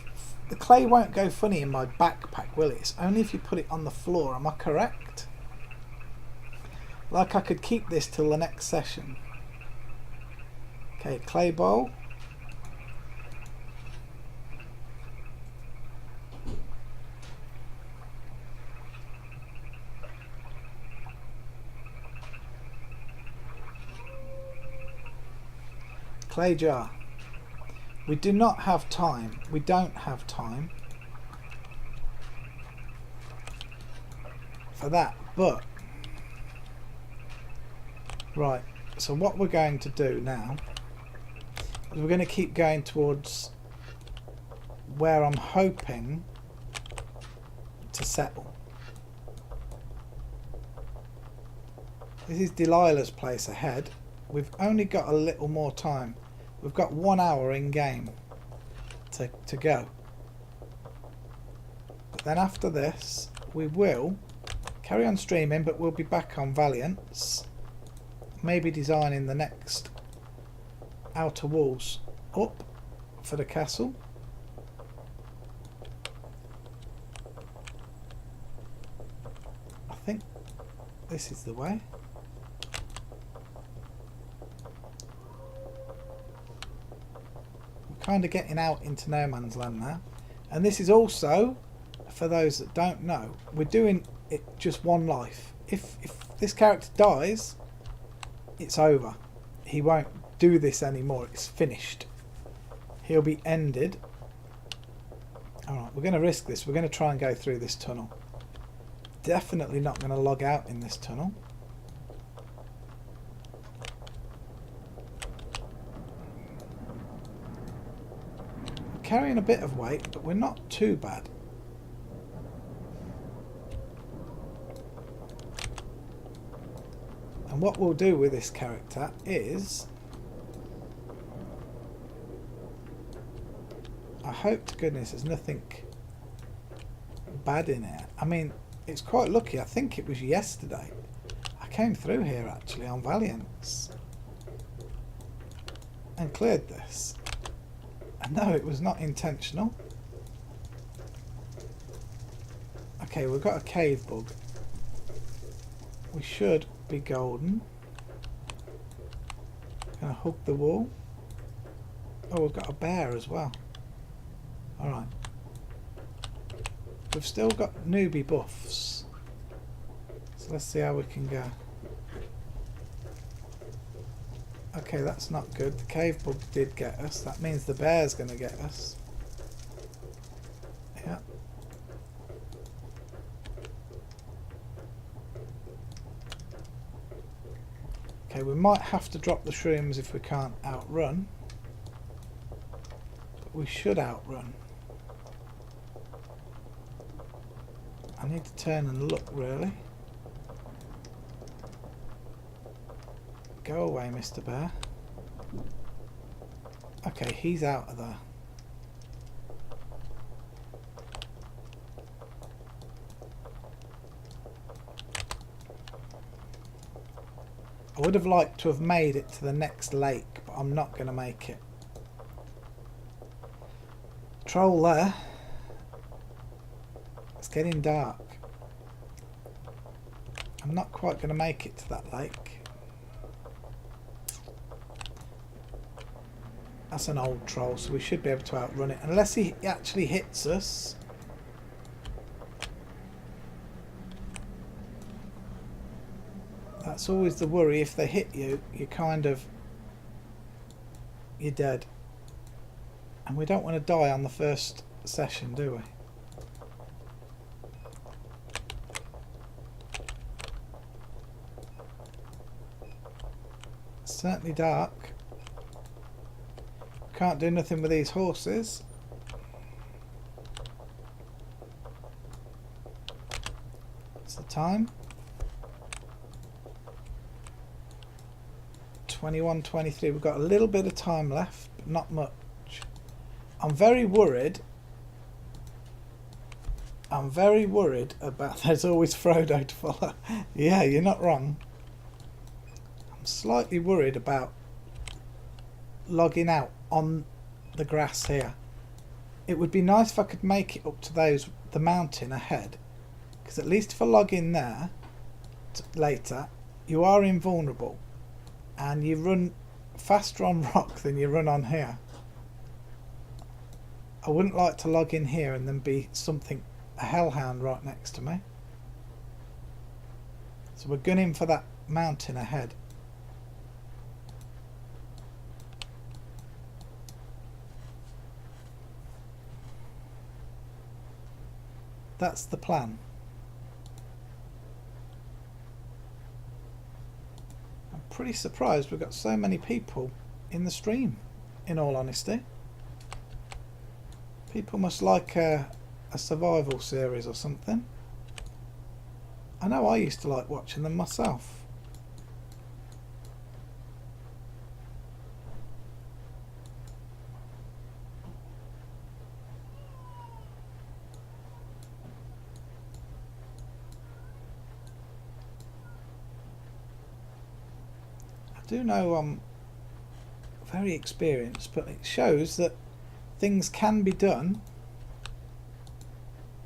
the clay won't go funny in my backpack, will it? It's only if you put it on the floor, am I correct? Like I could keep this till the next session. Okay, clay bowl. Clay jar. We do not have time. We don't have time for that, but right, so what we're going to do now is we're going to keep going towards where I'm hoping to settle. This is Delilah's place ahead. We've only got a little more time. We've got 1 hour in game to go. But then after this, we will carry on streaming, but we'll be back on Valiance. Maybe designing the next outer walls up for the castle. I think this is the way. Kind of getting out into no man's land now, and this is also, for those that don't know, we're doing it just one life. If this character dies, it's over. He won't do this anymore. It's finished. He'll be ended. Alright, we're going to risk this. We're going to try and go through this tunnel. Definitely not going to log out in this tunnel. Carrying a bit of weight, but we're not too bad. And what we'll do with this character is, I hope to goodness there's nothing bad in it. I mean, it's quite lucky. I think it was yesterday I came through here actually on Valiance and cleared this. No, it was not intentional. Okay, we've got a cave bug. We should be golden. Gonna hug the wall. Oh, we've got a bear as well. Alright. We've still got newbie buffs. So let's see how we can go. Okay, that's not good. The cave bug did get us. That means the bear's going to get us. Yeah. Okay, we might have to drop the shrooms if we can't outrun. But we should outrun. I need to turn and look, really. Go away, Mr. Bear. Okay, he's out of there. I would have liked to have made it to the next lake, but I'm not going to make it. Troll there. It's getting dark. I'm not quite going to make it to that lake. That's an old troll, so we should be able to outrun it. Unless he actually hits us. That's always the worry. If they hit you, you're dead. And we don't want to die on the first session, do we? It's certainly dark. Can't do nothing with these horses. What's the time? 21:23. We've got a little bit of time left, but not much. I'm very worried. I'm very worried about... There's always Frodo to follow. Yeah, you're not wrong. I'm slightly worried about logging out on the grass here. it would be nice if I could make it up to the mountain ahead, because at least if I log in there later, you are invulnerable and you run faster on rock than you run on here. I wouldn't like to log in here and then be a hellhound right next to me. So we're gunning for that mountain ahead. That's the plan. I'm pretty surprised we've got so many people in the stream, in all honesty. People must like a survival series or something. I know I used to like watching them myself. I do know I'm very experienced, but it shows that things can be done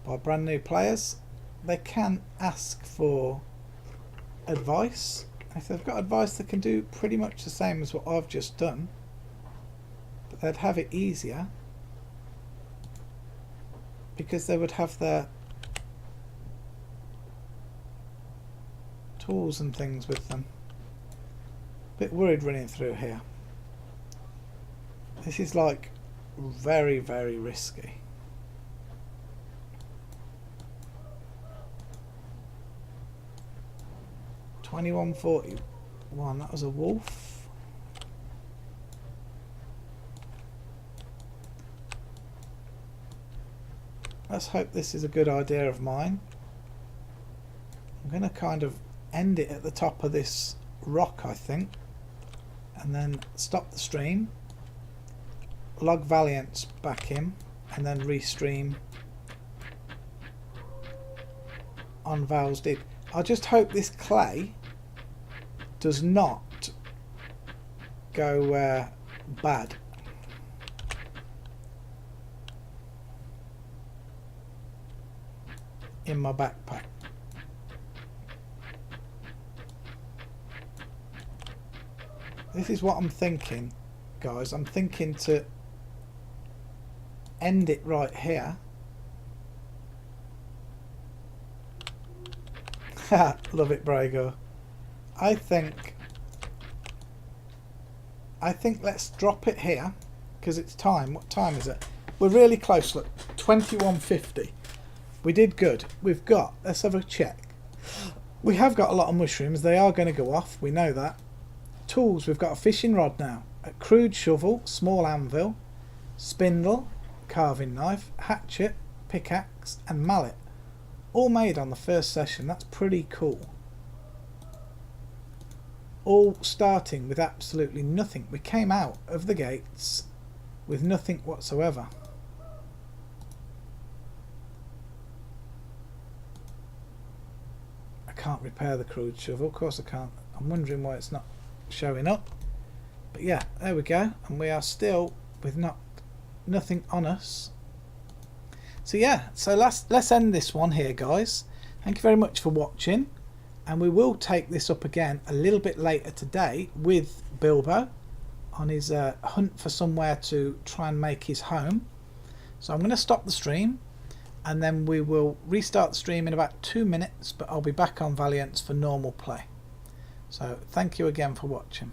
by brand new players. They can ask for advice. If they've got advice, they can do pretty much the same as what I've just done, but they'd have it easier because they would have their tools and things with them. Bit worried running through here. This is like very, very risky. $21.41. That was a wolf. Let's hope this is a good idea of mine. I'm going to kind of end it at the top of this rock, I think, and then stop the stream, log Valiant's back in, and then restream on Val's Dig. I just hope this clay does not go bad. In my backpack. This is what I'm thinking, guys. I'm thinking to end it right here. Love it, Brago. I think let's drop it here because it's time. What time is it? We're really close. Look, 21:50. We did good. We've got, let's have a check. We have got a lot of mushrooms. They are going to go off. We know that. Tools, we've got a fishing rod now, a crude shovel, small anvil, spindle, carving knife, hatchet, pickaxe and mallet. All made on the first session. That's pretty cool. All starting with absolutely nothing. We came out of the gates with nothing whatsoever. I can't repair the crude shovel. Of course I can't. I'm wondering why it's not showing up. But yeah, there we go. And we are still with nothing on us. So yeah, so let's end this one here, guys. Thank you very much for watching, and we will take this up again a little bit later today with Bilbo on his hunt for somewhere to try and make his home. So I'm going to stop the stream and then we will restart the stream in about 2 minutes, but I'll be back on Valiance for normal play. So thank you again for watching.